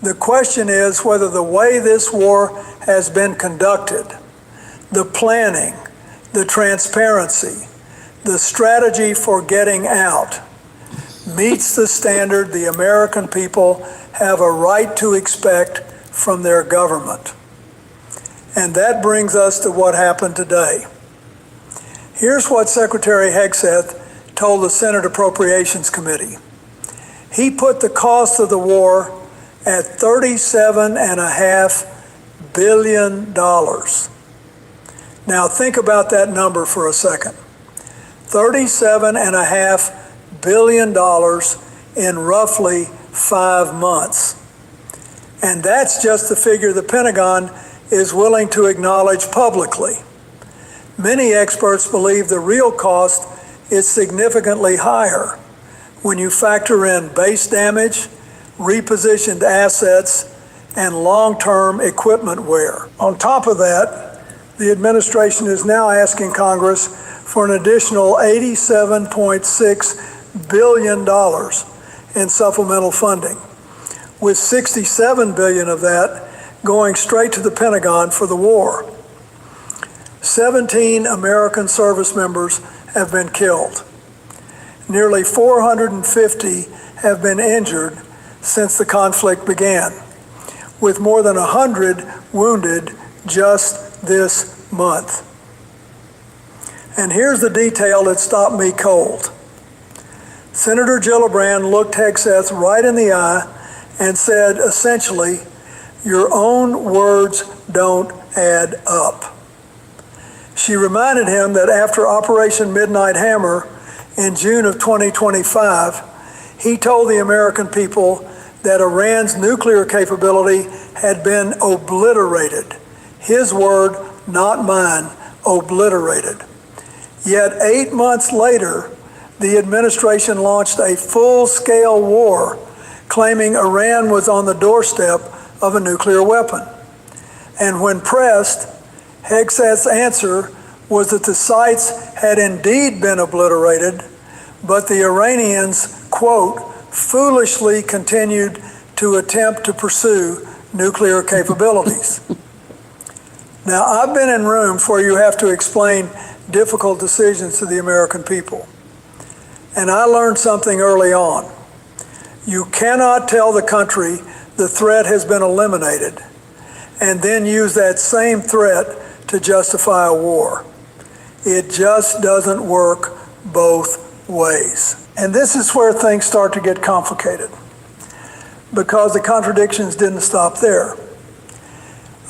The question is whether the way this war has been conducted, the planning, the transparency, the strategy for getting out, meets the standard the American people have a right to expect from their government. And that brings us to what happened today. Here's what Secretary Hegseth told the Senate Appropriations Committee. He put the cost of the war at $37.5 billion. Now think about that number for a second. $37.5 billion in roughly 5 months. And that's just the figure the Pentagon is willing to acknowledge publicly. Many experts believe the real cost is significantly higher when you factor in base damage, repositioned assets, and long-term equipment wear. On top of that, the administration is now asking Congress for an additional $87.6 billion in supplemental funding, with $67 billion of that going straight to the Pentagon for the war. 17 American service members have been killed. Nearly 450 have been injured since the conflict began, with more than 100 wounded just this month. And here's the detail that stopped me cold. Senator Gillibrand looked Hegseth right in the eye and said, essentially, your own words don't add up. She reminded him that after Operation Midnight Hammer in June of 2025, he told the American people that Iran's nuclear capability had been obliterated. His word, not mine, obliterated. Yet 8 months later, the administration launched a full-scale war, claiming Iran was on the doorstep of a nuclear weapon. And when pressed, Hegseth's answer was that the sites had indeed been obliterated, but the Iranians, quote, foolishly continued to attempt to pursue nuclear capabilities. Now, I've been in rooms where you have to explain difficult decisions to the American people. And I learned something early on. You cannot tell the country the threat has been eliminated and then use that same threat to justify a war. It just doesn't work both ways. And this is where things start to get complicated, because the contradictions didn't stop there.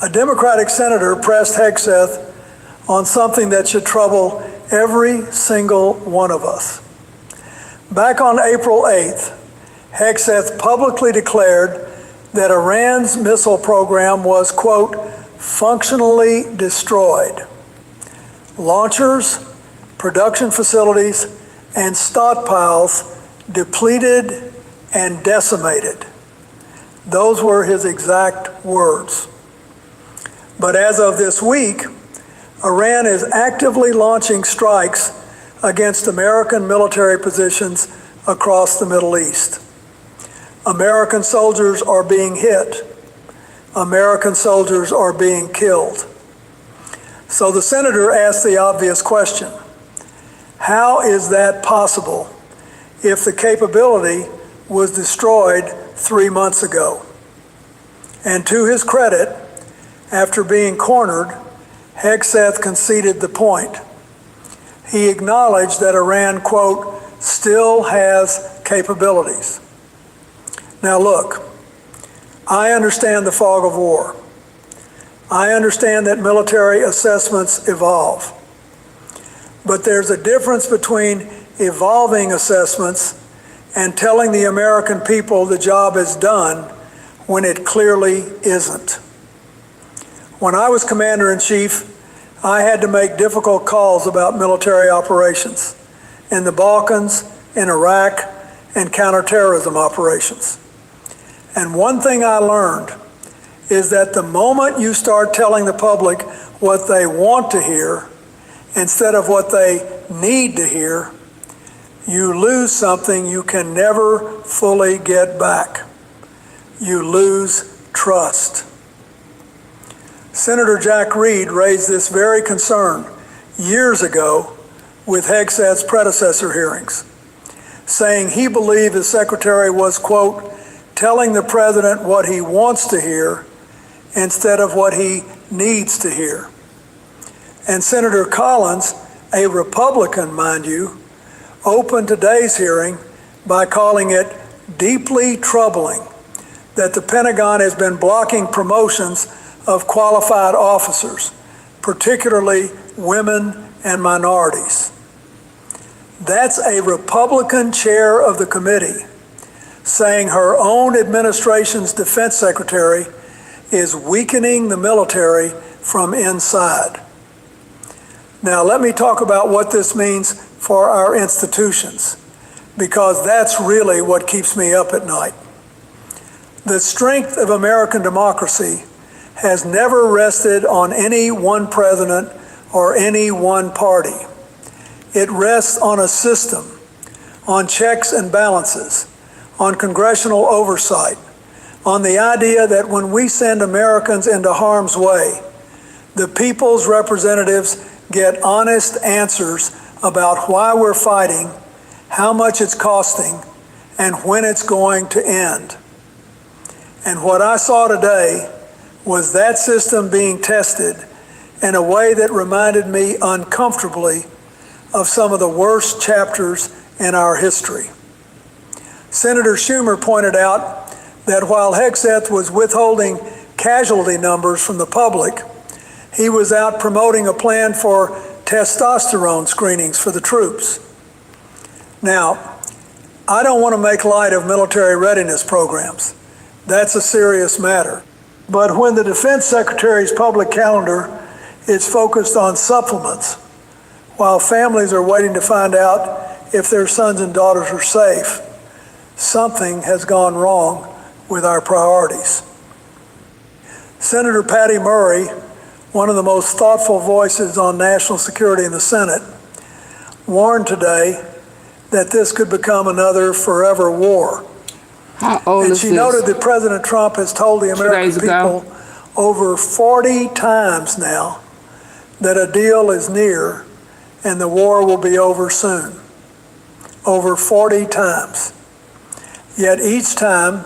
A Democratic senator pressed Hegseth on something that should trouble every single one of us. Back on April 8th, Hegseth publicly declared that Iran's missile program was, quote, functionally destroyed. Launchers, production facilities, and stockpiles depleted and decimated. Those were his exact words. But as of this week, Iran is actively launching strikes against American military positions across the Middle East. American soldiers are being hit. American soldiers are being killed. So the senator asked the obvious question: how is that possible if the capability was destroyed 3 months ago? And to his credit, after being cornered, Hegseth conceded the point. He acknowledged that Iran, quote, still has capabilities. Now look, I understand the fog of war. I understand that military assessments evolve. But there's a difference between evolving assessments and telling the American people the job is done when it clearly isn't. When I was commander-in-chief, I had to make difficult calls about military operations in the Balkans, in Iraq, and counterterrorism operations. And one thing I learned is that the moment you start telling the public what they want to hear instead of what they need to hear, you lose something you can never fully get back. You lose trust. Senator Jack Reed raised this very concern years ago with Hegseth's predecessor hearings, saying he believed the secretary was, quote, telling the president what he wants to hear instead of what he needs to hear. And Senator Collins, a Republican, mind you, opened today's hearing by calling it deeply troubling that the Pentagon has been blocking promotions of qualified officers, particularly women and minorities. That's a Republican chair of the committee saying her own administration's defense secretary is weakening the military from inside. Now, let me talk about what this means for our institutions, because that's really what keeps me up at night. The strength of American democracy has never rested on any one president or any one party. It rests on a system, on checks and balances, on congressional oversight, on the idea that when we send Americans into harm's way, the people's representatives get honest answers about why we're fighting, how much it's costing, and when it's going to end. And what I saw today was that system being tested in a way that reminded me uncomfortably of some of the worst chapters in our history. Senator Schumer pointed out that while Hegseth was withholding casualty numbers from the public, he was out promoting a plan for testosterone screenings for the troops. Now, I don't want to make light of military readiness programs. That's a serious matter. But when the Defense Secretary's public calendar is focused on supplements, while families are waiting to find out if their sons and daughters are safe, something has gone wrong with our priorities. Senator Patty Murray, one of the most thoughtful voices on national security in the Senate, warned today that this could become another forever war. How old And is she this? noted that President Trump has told the American days ago. people over 40 times now that a deal is near and the war will be over soon. Over 40 times. Yet each time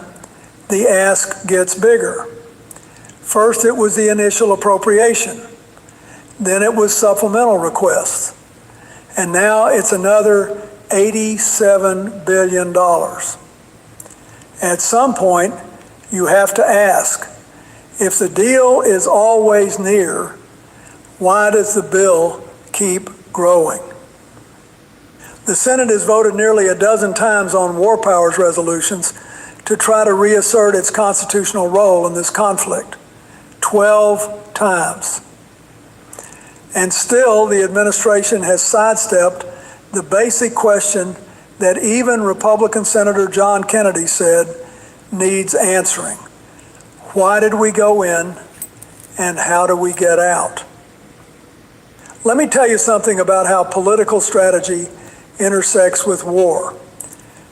the ask gets bigger. First it was the initial appropriation. Then it was supplemental requests. And now it's another $87 billion. At some point, you have to ask, if the deal is always near, why does the bill keep growing? The Senate has voted nearly a dozen times on war powers resolutions to try to reassert its constitutional role in this conflict. 12 times. And still, the administration has sidestepped the basic question that even Republican Senator John Kennedy said needs answering. Why did we go in, and how do we get out? Let me tell you something about how political strategy intersects with war,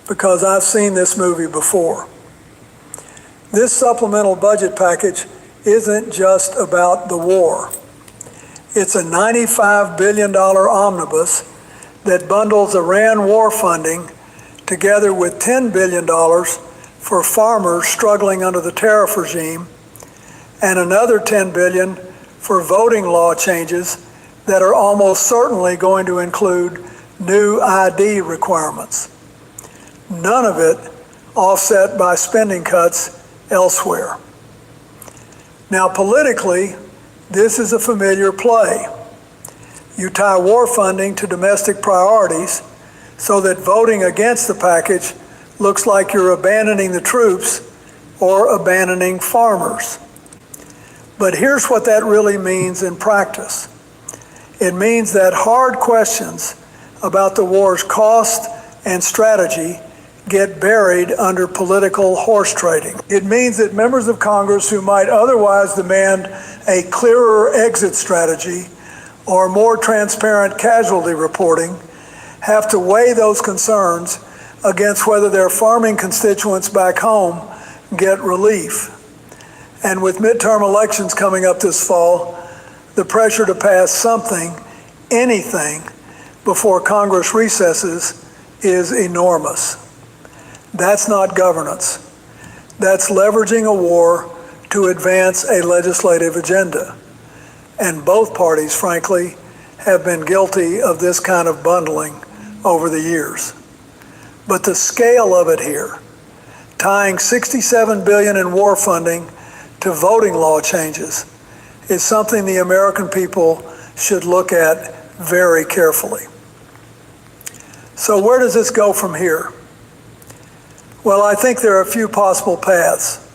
because I've seen this movie before. This supplemental budget package isn't just about the war. It's a $95 billion omnibus that bundles Iran war funding together with $10 billion for farmers struggling under the tariff regime and another $10 billion for voting law changes that are almost certainly going to include new ID requirements. None of it offset by spending cuts elsewhere. Now, politically, this is a familiar play. You tie war funding to domestic priorities so that voting against the package looks like you're abandoning the troops or abandoning farmers. But here's what that really means in practice. It means that hard questions about the war's cost and strategy get buried under political horse trading. It means that members of Congress who might otherwise demand a clearer exit strategy or more transparent casualty reporting have to weigh those concerns against whether their farming constituents back home get relief. And with midterm elections coming up this fall, the pressure to pass something, anything, before Congress recesses is enormous. That's not governance. That's leveraging a war to advance a legislative agenda. And both parties, frankly, have been guilty of this kind of bundling over the years. But the scale of it here, tying $67 billion in war funding to voting law changes, is something the American people should look at very carefully. So where does this go from here? Well, I think there are a few possible paths,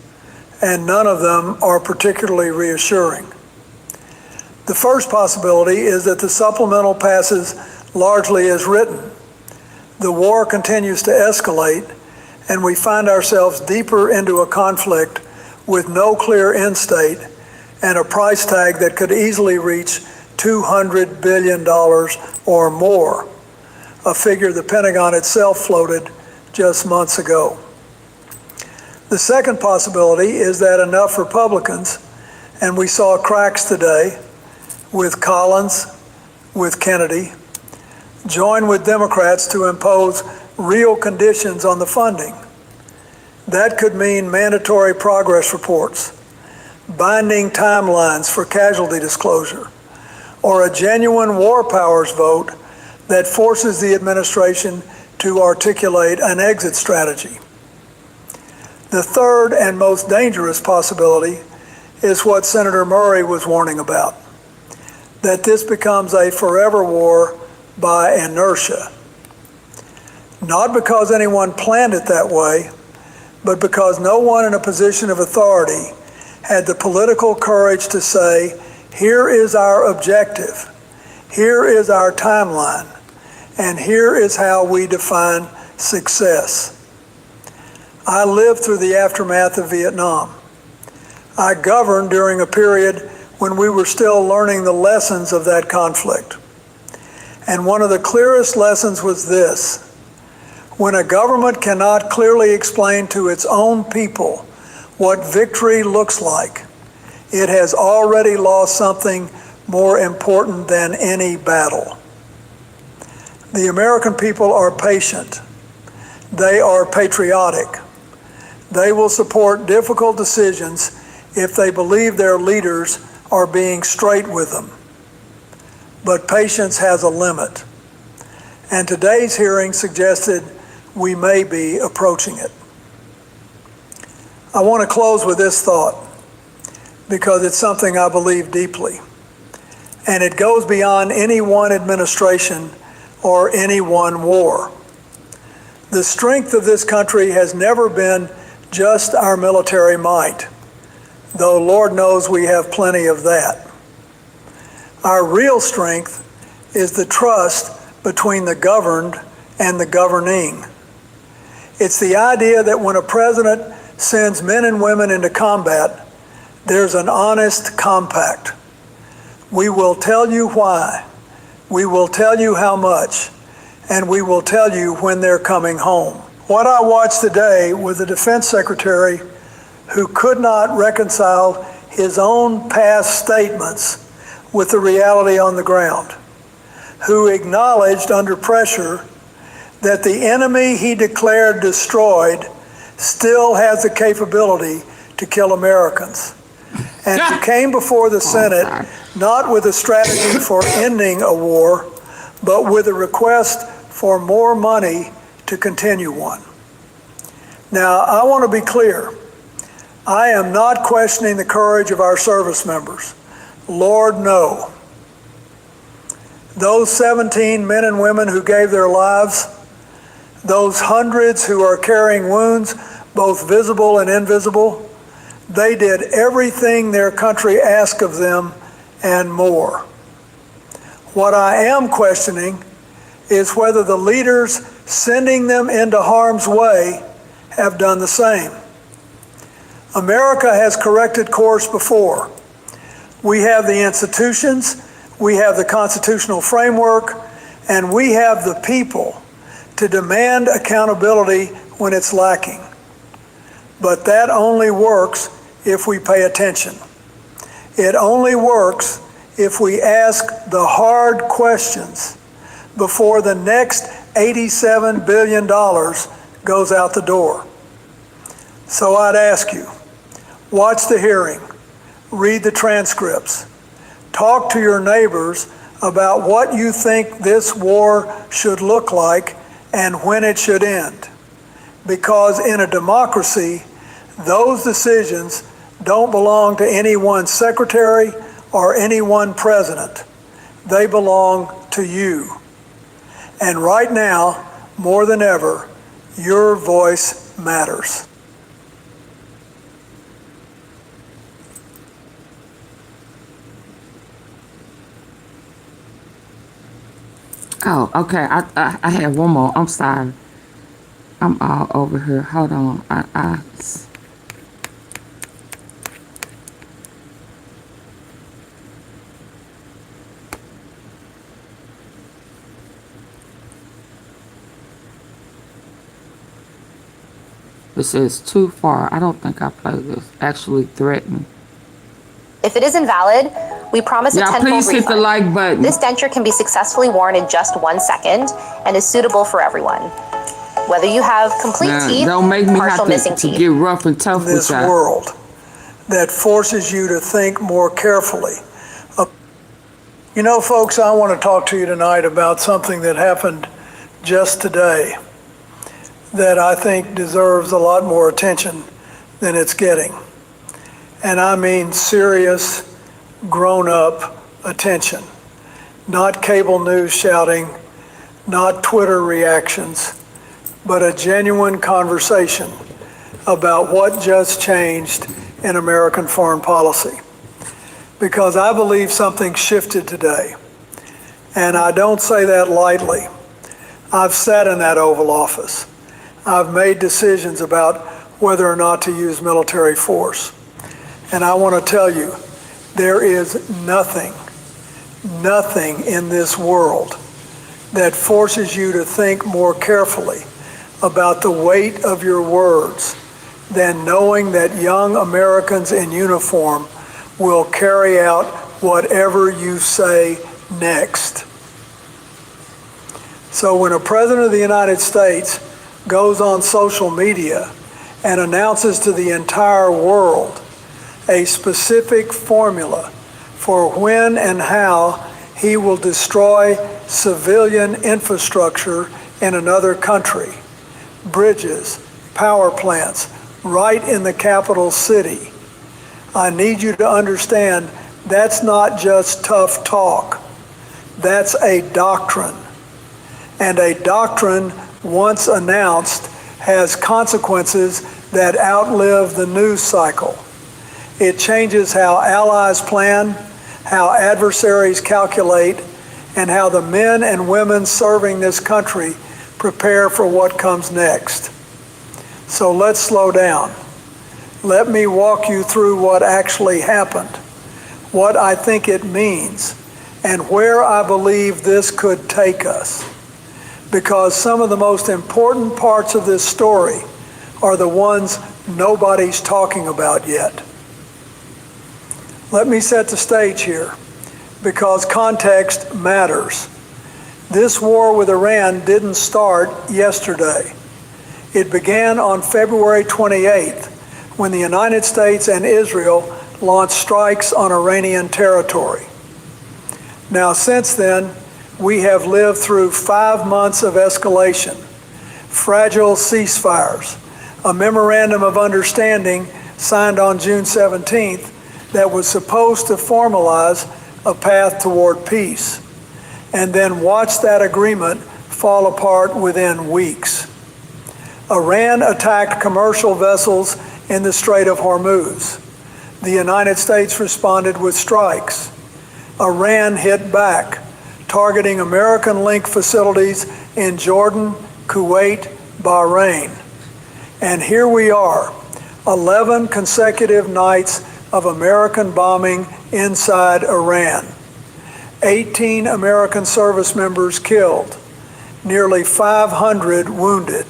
and none of them are particularly reassuring. The first possibility is that the supplemental passes largely as written. The war continues to escalate, and we find ourselves deeper into a conflict with no clear end state and a price tag that could easily reach $200 billion or more, a figure the Pentagon itself floated just months ago. The second possibility is that enough Republicans, and we saw cracks today with Collins, with Kennedy, join with Democrats to impose real conditions on the funding. That could mean mandatory progress reports, binding timelines for casualty disclosure, or a genuine war powers vote that forces the administration to articulate an exit strategy. The third and most dangerous possibility is what Senator Murray was warning about, that this becomes a forever war by inertia. Not because anyone planned it that way, but because no one in a position of authority had the political courage to say, here is our objective, here is our timeline, and here is how we define success. I lived through the aftermath of Vietnam. I governed during a period when we were still learning the lessons of that conflict. And one of the clearest lessons was this: when a government cannot clearly explain to its own people what victory looks like, it has already lost something more important than any battle. The American people are patient. They are patriotic. They will support difficult decisions if they believe their leaders are being straight with them. but patience has a limit. And today's hearing suggested we may be approaching it. I want to close with this thought because it's something I believe deeply. And it goes beyond any one administration or any one war. The strength of this country has never been just our military might, though Lord knows we have plenty of that. Our real strength is the trust between the governed and the governing. It's the idea that when a president sends men and women into combat, there's an honest compact. We will tell you why, we will tell you how much, and we will tell you when they're coming home. What I watched today was a defense secretary who could not reconcile his own past statements with the reality on the ground, who acknowledged under pressure that the enemy he declared destroyed still has the capability to kill Americans. And who came before the Senate not with a strategy for ending a war, but with a request for more money to continue one. Now, I want to be clear. I am not questioning the courage of our service members. Lord, no. Those 17 men and women who gave their lives, those hundreds who are carrying wounds, both visible and invisible, they did everything their country asked of them and more. What I am questioning is whether the leaders sending them into harm's way have done the same. America has corrected course before. We have the institutions, we have the constitutional framework, and we have the people to demand accountability when it's lacking. But that only works if we pay attention. It only works if we ask the hard questions before the next $87 billion goes out the door. So I'd ask you, watch the hearing, read the transcripts, talk to your neighbors about what you think this war should look like and when it should end. Because in a democracy, those decisions don't belong to any one secretary or any one president. They belong to you. And right now, more than ever, your voice matters. Oh, okay. I have one more. I'm sorry. I'm all over here. Hold on. This is too far. I don't think I played this. Actually threatened. If it is invalid, we promise a tenfold please hit the refund. like button. This denture can be successfully worn in just 1 second and is suitable for everyone. Whether you have complete teeth, don't make me partial have missing to teeth. get rough and tough This with that. world that forces you to think more carefully. You know, folks, I want to talk to you tonight about something that happened just today that I think deserves a lot more attention than it's getting. And I mean serious, grown-up attention. Not cable news shouting, not Twitter reactions, but a genuine conversation about what just changed in American foreign policy. Because I believe something shifted today. And I don't say that lightly. I've sat in that Oval Office. I've made decisions about whether or not to use military force. And I want to tell you, there is nothing in this world that forces you to think more carefully about the weight of your words than knowing that young Americans in uniform will carry out whatever you say next. So when a president of the United States goes on social media and announces to the entire world a specific formula for when and how he will destroy civilian infrastructure in another country, bridges, power plants, right in the capital city. I need you to understand that's not just tough talk. That's a doctrine. And a doctrine, once announced, has consequences that outlive the news cycle. It changes how allies plan, how adversaries calculate, and how the men and women serving this country prepare for what comes next. So let's slow down. Let me walk you through what actually happened, what I think it means, and where I believe this could take us. Because some of the most important parts of this story are the ones nobody's talking about yet. Let me set the stage here, because context matters. This war with Iran didn't start yesterday. It began on February 28th, when the United States and Israel launched strikes on Iranian territory. Now, since then, we have lived through 5 months of escalation, fragile ceasefires, a memorandum of understanding signed on June 17th that was supposed to formalize a path toward peace, and then watch that agreement fall apart within weeks. Iran attacked commercial vessels in the Strait of Hormuz. The United States responded with strikes. Iran hit back, targeting American-linked facilities in Jordan, Kuwait, Bahrain. And here we are, 11 consecutive nights of American bombing inside Iran. 18 American service members killed, nearly 500 wounded.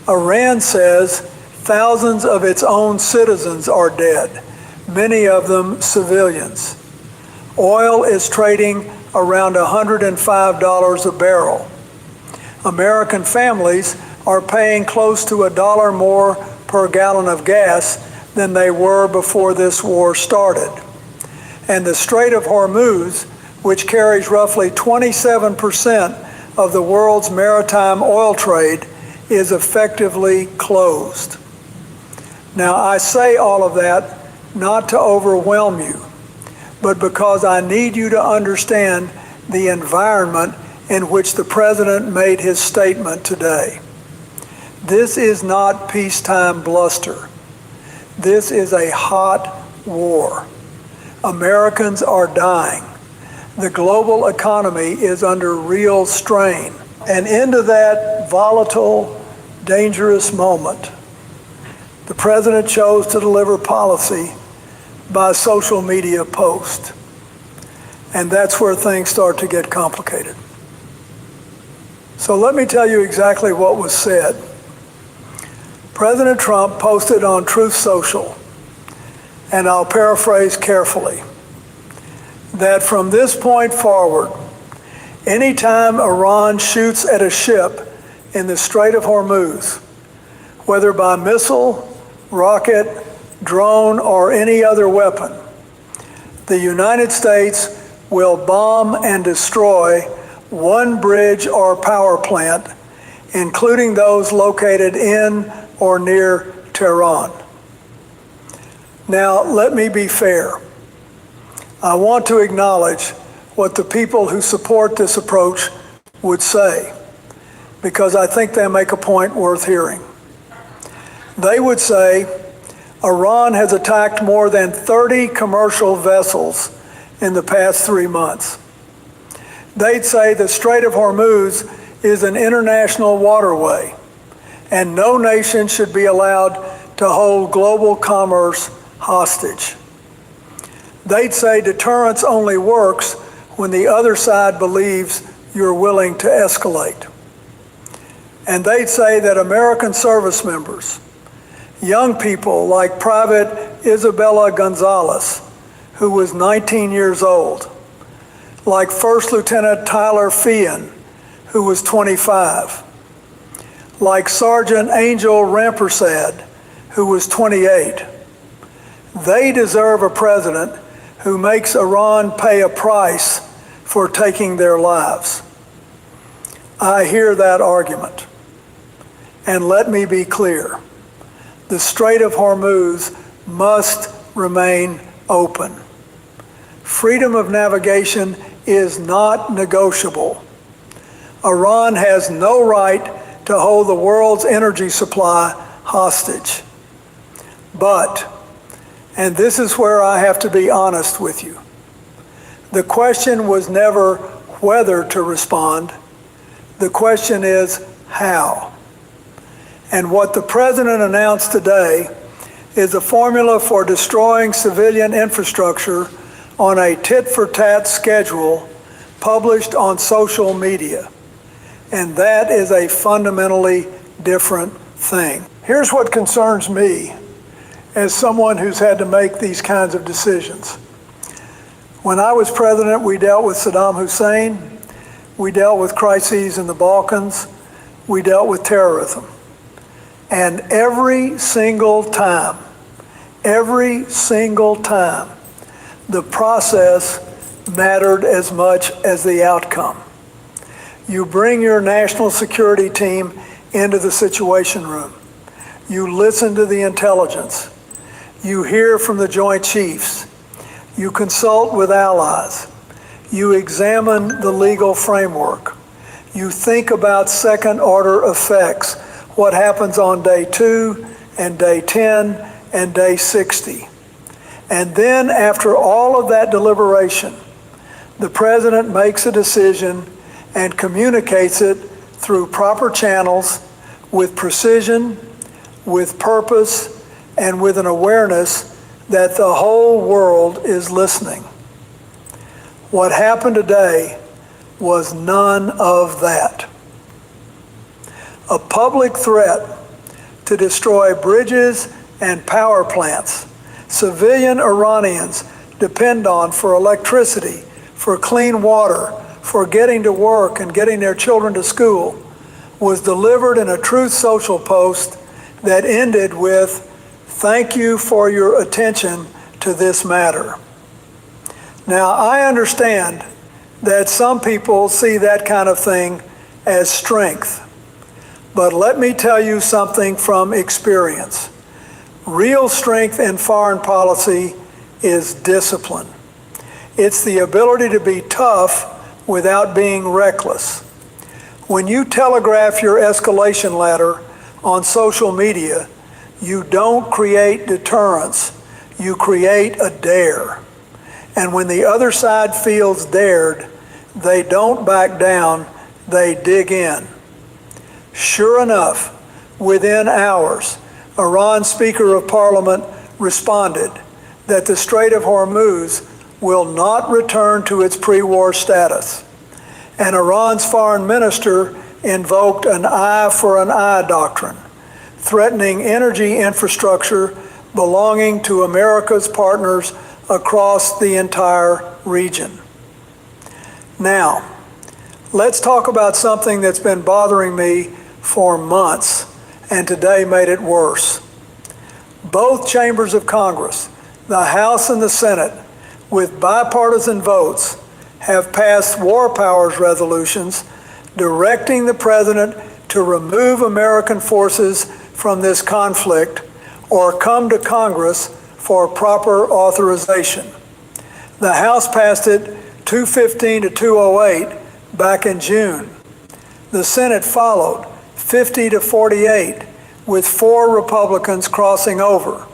Iran says thousands of its own citizens are dead, many of them civilians. Oil is trading around $105 a barrel. American families are paying close to $1 more per gallon of gas than they were before this war started. And the Strait of Hormuz, which carries roughly 27% of the world's maritime oil trade, is effectively closed. Now, I say all of that not to overwhelm you, but because I need you to understand the environment in which the president made his statement today. This is not peacetime bluster. This is a hot war. Americans are dying. The global economy is under real strain. And into that volatile, dangerous moment, the president chose to deliver policy by social media post. And that's where things start to get complicated. So let me tell you exactly what was said. President Trump posted on Truth Social, and I'll paraphrase carefully, that from this point forward, anytime Iran shoots at a ship in the Strait of Hormuz, whether by missile, rocket, drone, or any other weapon, the United States will bomb and destroy one bridge or power plant, including those located in or near Tehran. Now, let me be fair. I want to acknowledge what the people who support this approach would say, because I think they make a point worth hearing. They would say Iran has attacked more than 30 commercial vessels in the past 3 months. They'd say the Strait of Hormuz is an international waterway, and no nation should be allowed to hold global commerce hostage. They'd say deterrence only works when the other side believes you're willing to escalate. And they'd say that American service members, young people like Private Isabella Gonzalez, who was 19 years old, like First Lieutenant Tyler Feehan, who was 25, like Sergeant Angel Rampersad, who was 28. They deserve a president who makes Iran pay a price for taking their lives. I hear that argument. And let me be clear. The Strait of Hormuz must remain open. Freedom of navigation is not negotiable. Iran has no right to hold the world's energy supply hostage. But, and this is where I have to be honest with you, the question was never whether to respond. The question is how. And what the president announced today is a formula for destroying civilian infrastructure on a tit-for-tat schedule published on social media. And that is a fundamentally different thing. Here's what concerns me as someone who's had to make these kinds of decisions. When I was president, we dealt with Saddam Hussein, we dealt with crises in the Balkans, we dealt with terrorism. And every single time, the process mattered as much as the outcome. You bring your national security team into the Situation Room. You listen to the intelligence. You hear from the Joint Chiefs. You consult with allies. You examine the legal framework. You think about second-order effects, what happens on day 2 and day 10 and day 60. And then after all of that deliberation, the president makes a decision and communicates it through proper channels with precision, with purpose, and with an awareness that the whole world is listening. What happened today was none of that. A public threat to destroy bridges and power plants civilian Iranians depend on for electricity, for clean water, for getting to work and getting their children to school, was delivered in a Truth Social post that ended with, "Thank you for your attention to this matter." Now, I understand that some people see that kind of thing as strength, but let me tell you something from experience. Real strength in foreign policy is discipline. It's the ability to be tough without being reckless. When you telegraph your escalation ladder on social media, you don't create deterrence, you create a dare. And when the other side feels dared, they don't back down, they dig in. Sure enough, within hours, Iran's Speaker of Parliament responded that the Strait of Hormuz will not return to its pre-war status. And Iran's foreign minister invoked an eye for an eye doctrine, threatening energy infrastructure belonging to America's partners across the entire region. Now, let's talk about something that's been bothering me for months, and today made it worse. Both chambers of Congress, the House and the Senate, with bipartisan votes, have passed war powers resolutions directing the president to remove American forces from this conflict or come to Congress for proper authorization. The House passed it 215 to 208 back in June. The Senate followed 50 to 48 with 4 Republicans crossing over.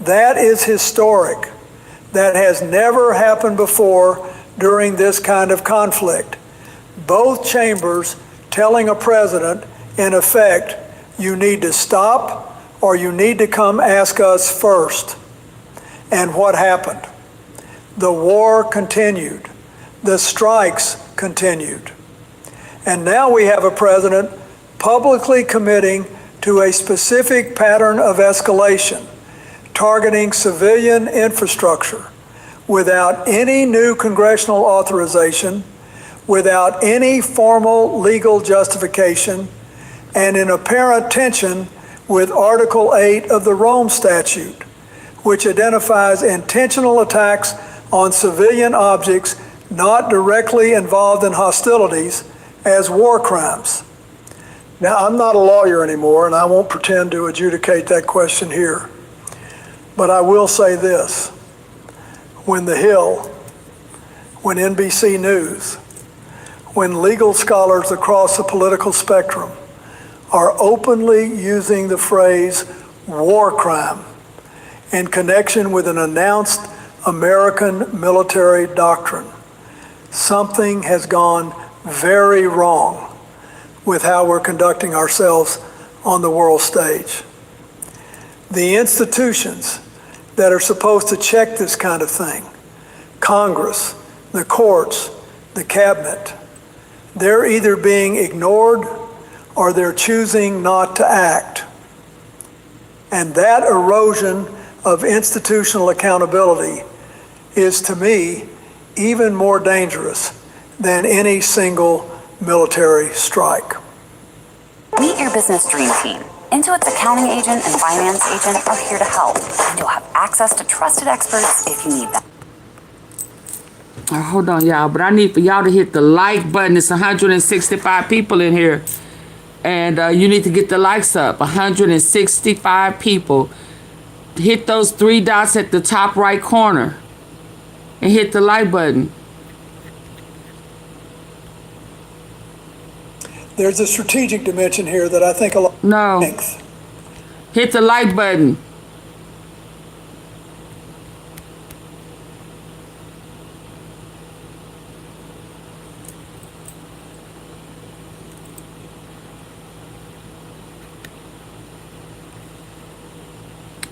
That is historic. That has never happened before during this kind of conflict. Both chambers telling a president, in effect, you need to stop or you need to come ask us first. And what happened? The war continued. The strikes continued. And now we have a president publicly committing to a specific pattern of escalation, targeting civilian infrastructure without any new congressional authorization, without any formal legal justification, and in apparent tension with Article 8 of the Rome Statute, which identifies intentional attacks on civilian objects not directly involved in hostilities as war crimes? Now, I'm not a lawyer anymore, and I won't pretend to adjudicate that question here. But I will say this. When The Hill, when NBC News, when legal scholars across the political spectrum are openly using the phrase war crime in connection with an announced American military doctrine, something has gone very wrong with how we're conducting ourselves on the world stage. The institutions that are supposed to check this kind of thing, Congress, the courts, the cabinet, they're either being ignored or they're choosing not to act. And that erosion of institutional accountability is, to me, even more dangerous than any single military strike. Meet your business dream team. Intuit's accounting agent and finance agent are here to help, and you'll have access to trusted experts if you need them. Hold on, y'all, but I need for y'all to hit the like button. It's 165 people in here, and you need to get the likes up. 165 people. Hit those three dots at the top right corner and hit the like button. There's a strategic dimension here that I think a lot. No. Thanks. Hit the like button.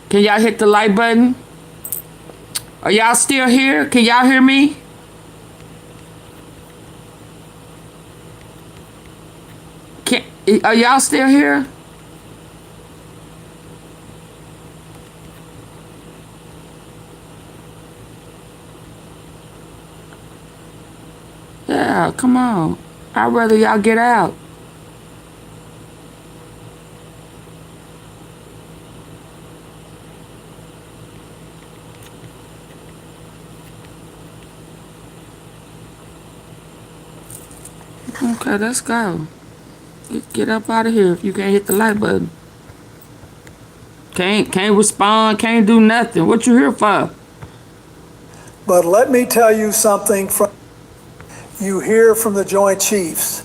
Can y'all hit the like button? Are y'all still here? Can y'all hear me? Are y'all still here? Yeah, come on. I'd rather y'all get out. Okay, let's go. Get up out of here if you can't hit the like button. Can't respond, can't do nothing. What you here for? But let me tell you something from you hear from the Joint Chiefs.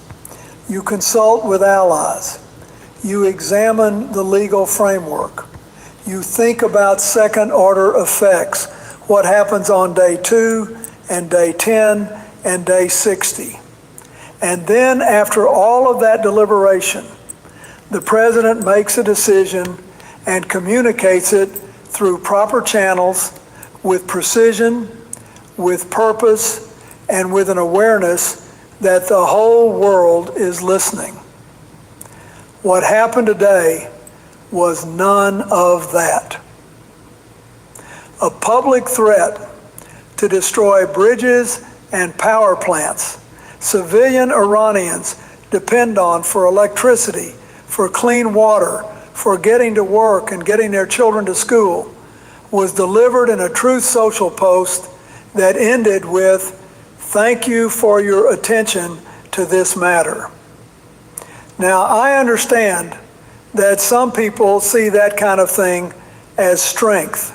You consult with allies. You examine the legal framework. You think about second order effects. What happens on day 2 and day 10 and day 60. And then after all of that deliberation, the president makes a decision and communicates it through proper channels with precision, with purpose, and with an awareness that the whole world is listening. What happened today was none of that. A public threat to destroy bridges and power plants civilian Iranians depend on for electricity, for clean water, for getting to work and getting their children to school, was delivered in a Truth Social post that ended with, "Thank you for your attention to this matter." Now, I understand that some people see that kind of thing as strength,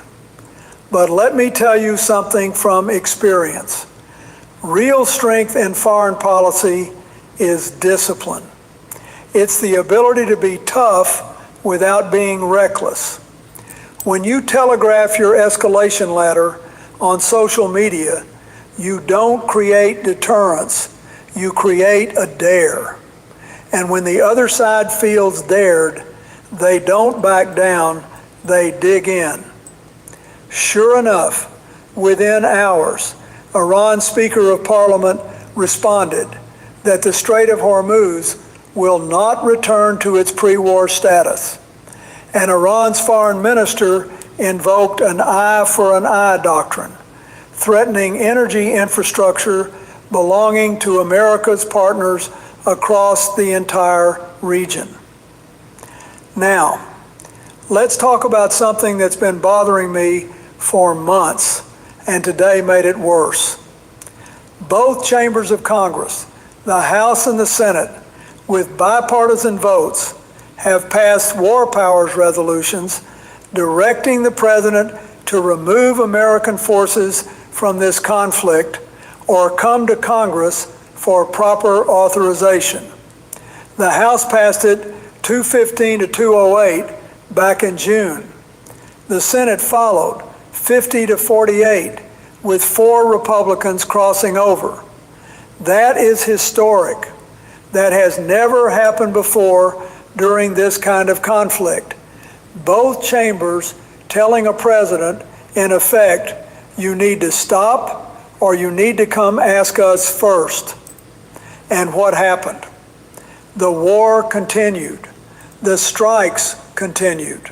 but let me tell you something from experience. Real strength in foreign policy is discipline. It's the ability to be tough without being reckless. When you telegraph your escalation ladder on social media, you don't create deterrence, you create a dare. And when the other side feels dared, they don't back down, they dig in. Sure enough, within hours, Iran's Speaker of Parliament responded that the Strait of Hormuz will not return to its pre-war status. And Iran's foreign minister invoked an eye for an eye doctrine, threatening energy infrastructure belonging to America's partners across the entire region. Now, let's talk about something that's been bothering me for months and today made it worse. Both chambers of Congress, the House and the Senate, with bipartisan votes, have passed war powers resolutions directing the president to remove American forces from this conflict or come to Congress for proper authorization. The House passed it 215 to 208 back in June. The Senate followed 50 to 48 with 4 Republicans crossing over. That is historic. That has never happened before during this kind of conflict. Both chambers telling a president, in effect, you need to stop or you need to come ask us first. And what happened? The war continued. The strikes continued.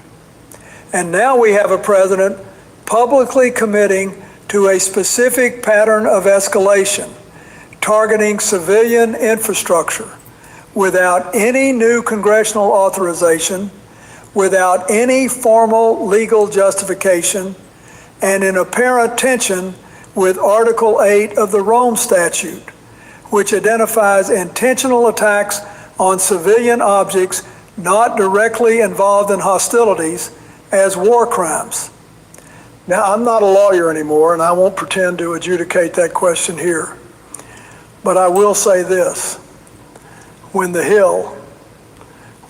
And now we have a president publicly committing to a specific pattern of escalation, targeting civilian infrastructure without any new congressional authorization, without any formal legal justification, and in apparent tension with Article 8 of the Rome Statute, which identifies intentional attacks on civilian objects not directly involved in hostilities as war crimes. Now, I'm not a lawyer anymore, and I won't pretend to adjudicate that question here. But I will say this. When The Hill,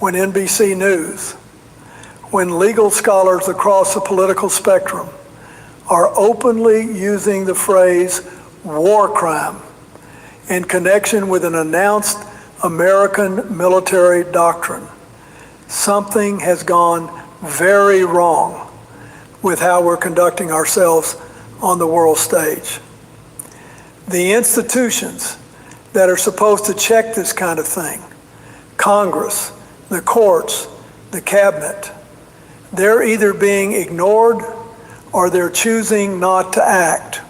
when NBC News, when legal scholars across the political spectrum are openly using the phrase war crime in connection with an announced American military doctrine, something has gone very wrong with how we're conducting ourselves on the world stage. The institutions that are supposed to check this kind of thing, Congress, the courts, the cabinet, they're either being ignored or they're choosing not to act.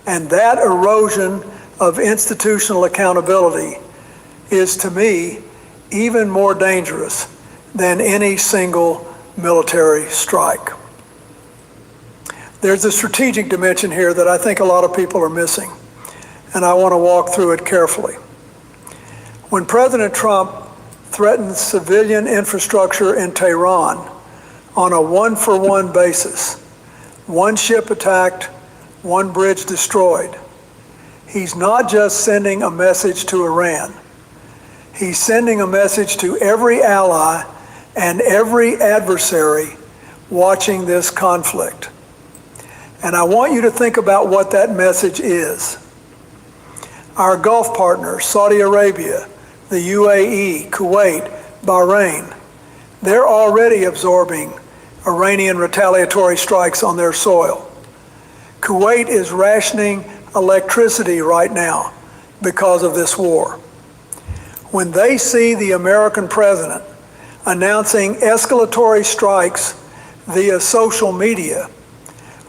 And that erosion of institutional accountability is, to me, even more dangerous than any single military strike. There's a strategic dimension here that I think a lot of people are missing, and I want to walk through it carefully. When President Trump threatened civilian infrastructure in Tehran on a one-for-one basis, one ship attacked, one bridge destroyed, he's not just sending a message to Iran. He's sending a message to every ally and every adversary watching this conflict. And I want you to think about what that message is. Our Gulf partners, Saudi Arabia, the UAE, Kuwait, Bahrain, they're already absorbing Iranian retaliatory strikes on their soil. Kuwait is rationing electricity right now because of this war. When they see the American president announcing escalatory strikes via social media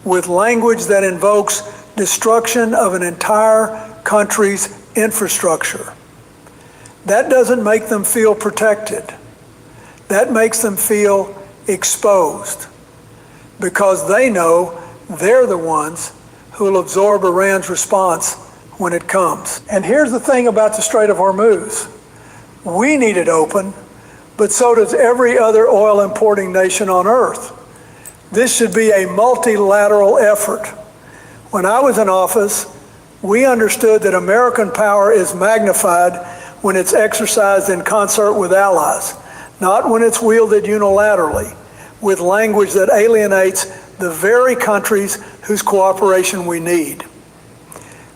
with language that invokes destruction of an entire country's infrastructure, that doesn't make them feel protected. That makes them feel exposed because they know they're the ones who will absorb Iran's response when it comes. And here's the thing about the Strait of Hormuz. We need it open, but so does every other oil importing nation on earth. This should be a multilateral effort. When I was in office, we understood that American power is magnified when it's exercised in concert with allies, not when it's wielded unilaterally with language that alienates the very countries whose cooperation we need.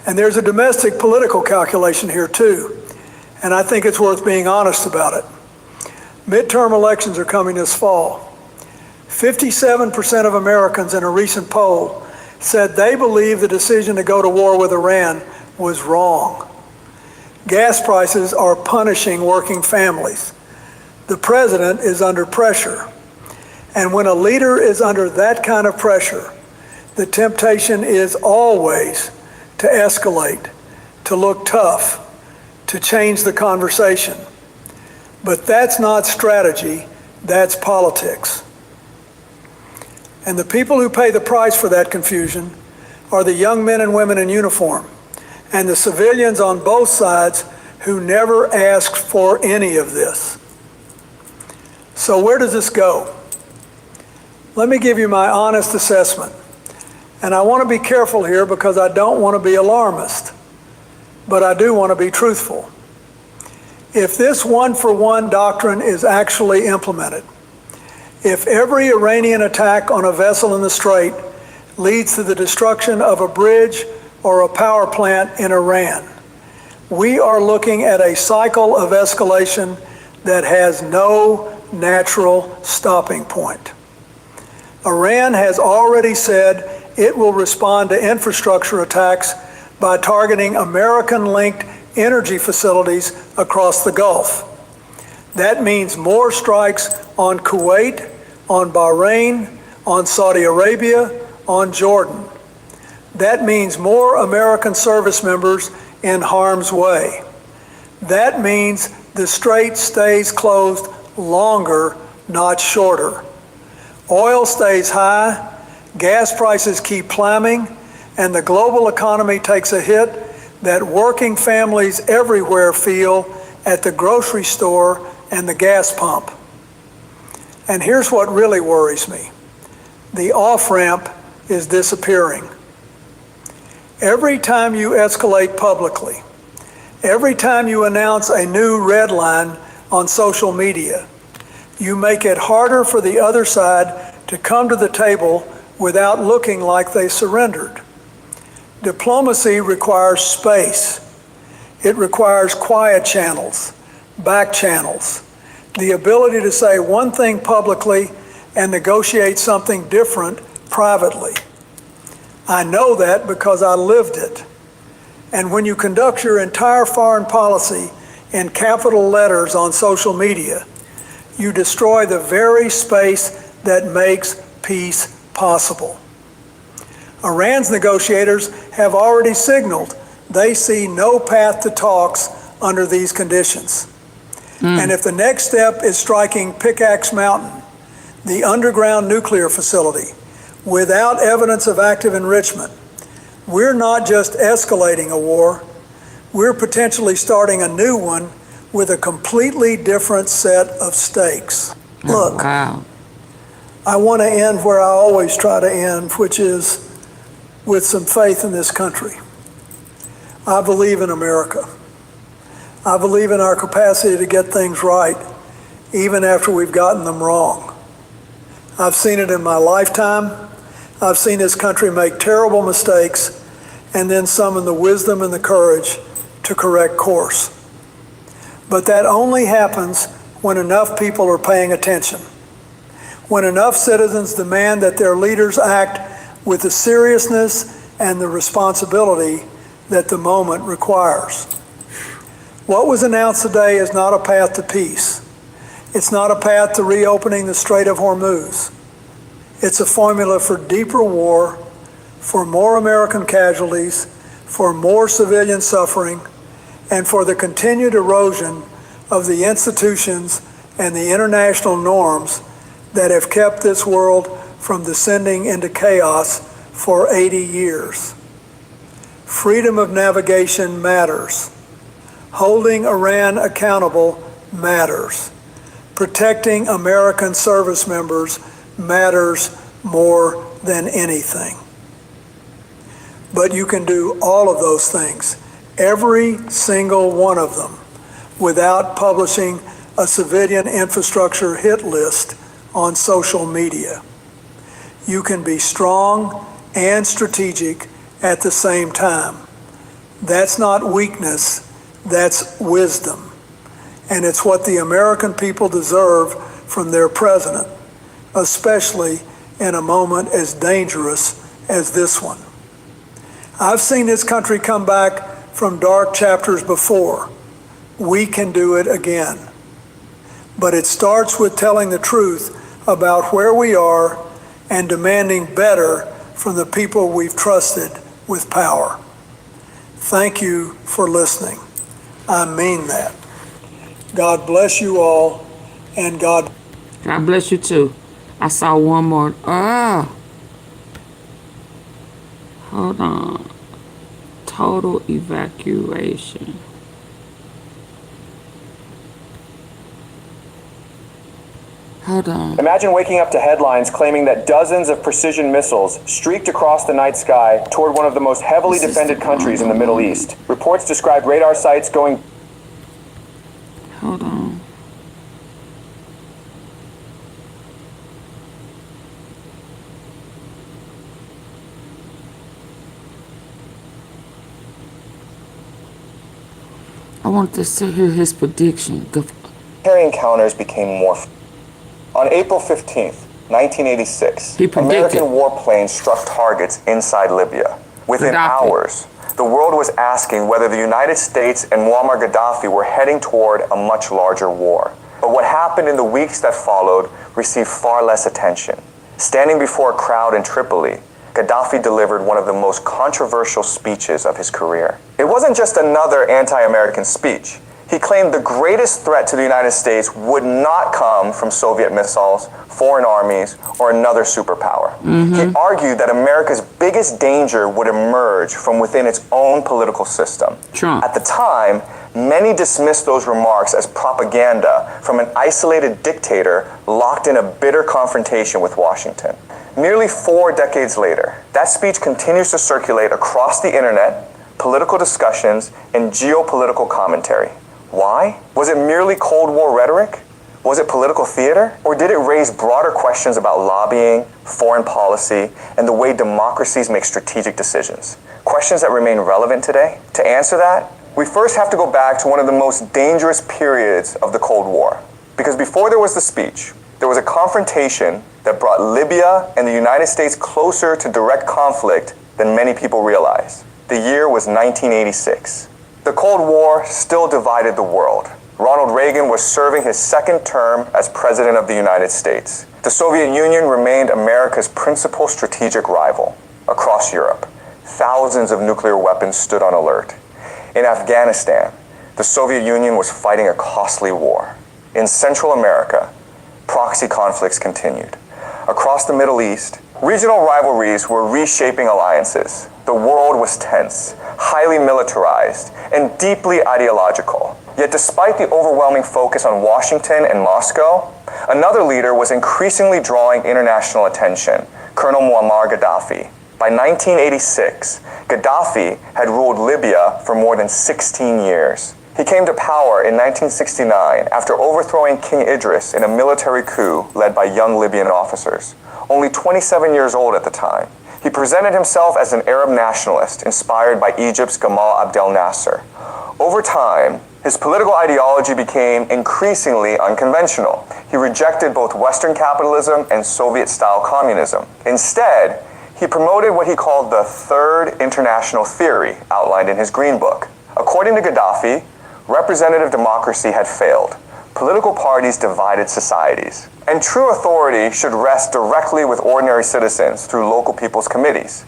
And there's a domestic political calculation here too, and I think it's worth being honest about it. Midterm elections are coming this fall. 57% of Americans in a recent poll said they believe the decision to go to war with Iran was wrong. Gas prices are punishing working families. The president is under pressure. And when a leader is under that kind of pressure, the temptation is always to escalate, to look tough, to change the conversation. But that's not strategy, that's politics. And the people who pay the price for that confusion are the young men and women in uniform and the civilians on both sides who never asked for any of this. So where does this go? Let me give you my honest assessment. And I want to be careful here because I don't want to be alarmist, but I do want to be truthful. If this one-for-one doctrine is actually implemented, if every Iranian attack on a vessel in the Strait leads to the destruction of a bridge or a power plant in Iran, we are looking at a cycle of escalation that has no natural stopping point. Iran has already said it will respond to infrastructure attacks by targeting American-linked energy facilities across the Gulf. That means more strikes on Kuwait, on Bahrain, on Saudi Arabia, on Jordan. That means more American service members in harm's way. That means the Strait stays closed longer, not shorter. Oil stays high, gas prices keep climbing, and the global economy takes a hit that working families everywhere feel at the grocery store and the gas pump. And here's what really worries me. The off-ramp is disappearing. Every time you escalate publicly, every time you announce a new red line on social media, you make it harder for the other side to come to the table without looking like they surrendered. Diplomacy requires space. It requires quiet channels, back channels, the ability to say one thing publicly and negotiate something different privately. I know that because I lived it. And when you conduct your entire foreign policy in capital letters on social media, you destroy the very space that makes peace possible. Iran's negotiators have already signaled they see no path to talks under these conditions. And if the next step is striking Pickaxe Mountain, the underground nuclear facility, without evidence of active enrichment, we're not just escalating a war, we're potentially starting a new one with a completely different set of stakes. Look, Wow. I want to end where I always try to end, which is with some faith in this country. I believe in America. I believe in our capacity to get things right, even after we've gotten them wrong. I've seen it in my lifetime. I've seen this country make terrible mistakes and then summon the wisdom and the courage to correct course. But that only happens when enough people are paying attention, when enough citizens demand that their leaders act with the seriousness and the responsibility that the moment requires. What was announced today is not a path to peace. It's not a path to reopening the Strait of Hormuz. It's a formula for deeper war, for more American casualties, for more civilian suffering, and for the continued erosion of the institutions and the international norms that have kept this world from descending into chaos for 80 years. Freedom of navigation matters. Holding Iran accountable matters. Protecting American service members matters more than anything. But you can do all of those things, every single one of them, without publishing a civilian infrastructure hit list on social media. You can be strong and strategic at the same time. That's not weakness, that's wisdom. And it's what the American people deserve from their president, especially in a moment as dangerous as this one. I've seen this country come back from dark chapters before. We can do it again. But it starts with telling the truth about where we are and demanding better from the people we've trusted with power. Thank you for listening. I mean that. God bless you all, and God bless you too. I saw one more. Hold on. total evacuation. Hold on. Imagine waking up to headlines claiming that dozens of precision missiles streaked across the night sky toward one of the most heavily defended countries in the Middle East. Reports described radar sites going... Hold on. I want to hear his prediction. Military encounters became more... On April 15th, 1986, He predicted. American warplanes struck targets inside Libya. Within Gaddafi. hours, the world was asking whether the United States and Muammar Gaddafi were heading toward a much larger war. But what happened in the weeks that followed received far less attention. Standing before a crowd in Tripoli, Gaddafi delivered one of the most controversial speeches of his career. It wasn't just another anti-American speech. He claimed the greatest threat to the United States would not come from Soviet missiles, foreign armies, or another superpower. He argued that America's biggest danger would emerge from within its own political system. Trump. At the time, many dismissed those remarks as propaganda from an isolated dictator locked in a bitter confrontation with Washington. Nearly 4 decades later, that speech continues to circulate across the internet, political discussions, and geopolitical commentary. Why? Was it merely Cold War rhetoric? Was it political theater? Or did it raise broader questions about lobbying, foreign policy, and the way democracies make strategic decisions? Questions that remain relevant today? To answer that, we first have to go back to one of the most dangerous periods of the Cold War. Because before there was the speech, there was a confrontation that brought Libya and the United States closer to direct conflict than many people realize. The year was 1986. The Cold War still divided the world. Ronald Reagan was serving his second term as President of the United States. The Soviet Union remained America's principal strategic rival. Across Europe, thousands of nuclear weapons stood on alert. In Afghanistan, the Soviet Union was fighting a costly war. In Central America, proxy conflicts continued. Across the Middle East, regional rivalries were reshaping alliances. The world was tense, highly militarized, and deeply ideological. Yet despite the overwhelming focus on Washington and Moscow, another leader was increasingly drawing international attention, Colonel Muammar Gaddafi. By 1986, Gaddafi had ruled Libya for more than 16 years. He came to power in 1969 after overthrowing King Idris in a military coup led by young Libyan officers. Only 27 years old at the time, he presented himself as an Arab nationalist inspired by Egypt's Gamal Abdel Nasser. Over time, his political ideology became increasingly unconventional. He rejected both Western capitalism and Soviet-style communism. Instead, he promoted what he called the Third International Theory outlined in his Green Book. According to Gaddafi, representative democracy had failed. Political parties divided societies. And true authority should rest directly with ordinary citizens through local people's committees.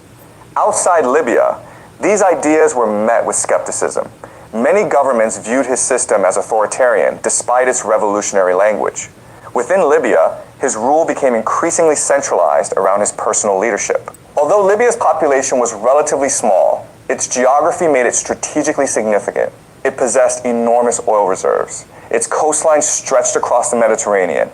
Outside Libya, these ideas were met with skepticism. Many governments viewed his system as authoritarian despite its revolutionary language. Within Libya, his rule became increasingly centralized around his personal leadership. Although Libya's population was relatively small, its geography made it strategically significant. It possessed enormous oil reserves. Its coastline stretched across the Mediterranean.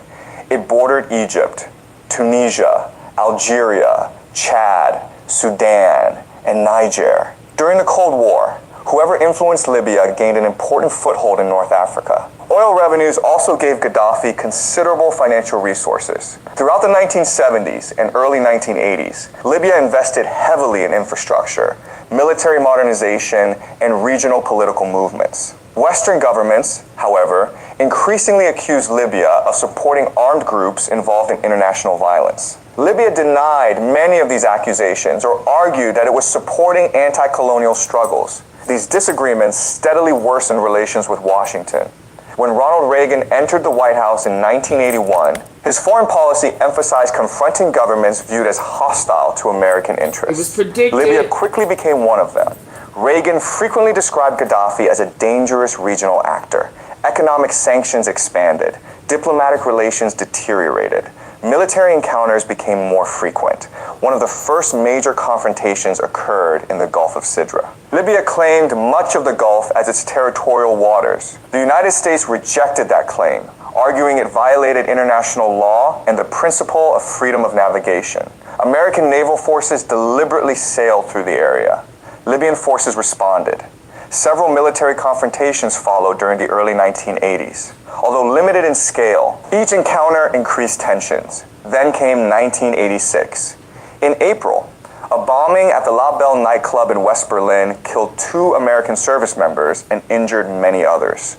It bordered Egypt, Tunisia, Algeria, Chad, Sudan, and Niger. During the Cold War, whoever influenced Libya gained an important foothold in North Africa. Oil revenues also gave Gaddafi considerable financial resources. Throughout the 1970s and early 1980s, Libya invested heavily in infrastructure, military modernization, and regional political movements. Western governments, however, increasingly accused Libya of supporting armed groups involved in international violence. Libya denied many of these accusations or argued that it was supporting anti-colonial struggles. These disagreements steadily worsened relations with Washington. When Ronald Reagan entered the White House in 1981, his foreign policy emphasized confronting governments viewed as hostile to American interests. It was predicted. Libya quickly became one of them. Reagan frequently described Gaddafi as a dangerous regional actor. Economic sanctions expanded. Diplomatic relations deteriorated. Military encounters became more frequent. one of the first major confrontations occurred in the Gulf of Sidra. Libya claimed much of the Gulf as its territorial waters. The United States rejected that claim, arguing it violated international law and the principle of freedom of navigation. American naval forces deliberately sailed through the area. Libyan forces responded. Several military confrontations followed during the early 1980s. Although limited in scale, each encounter increased tensions. Then came 1986. In April, a bombing at the La Belle nightclub in West Berlin killed 2 American service members and injured many others.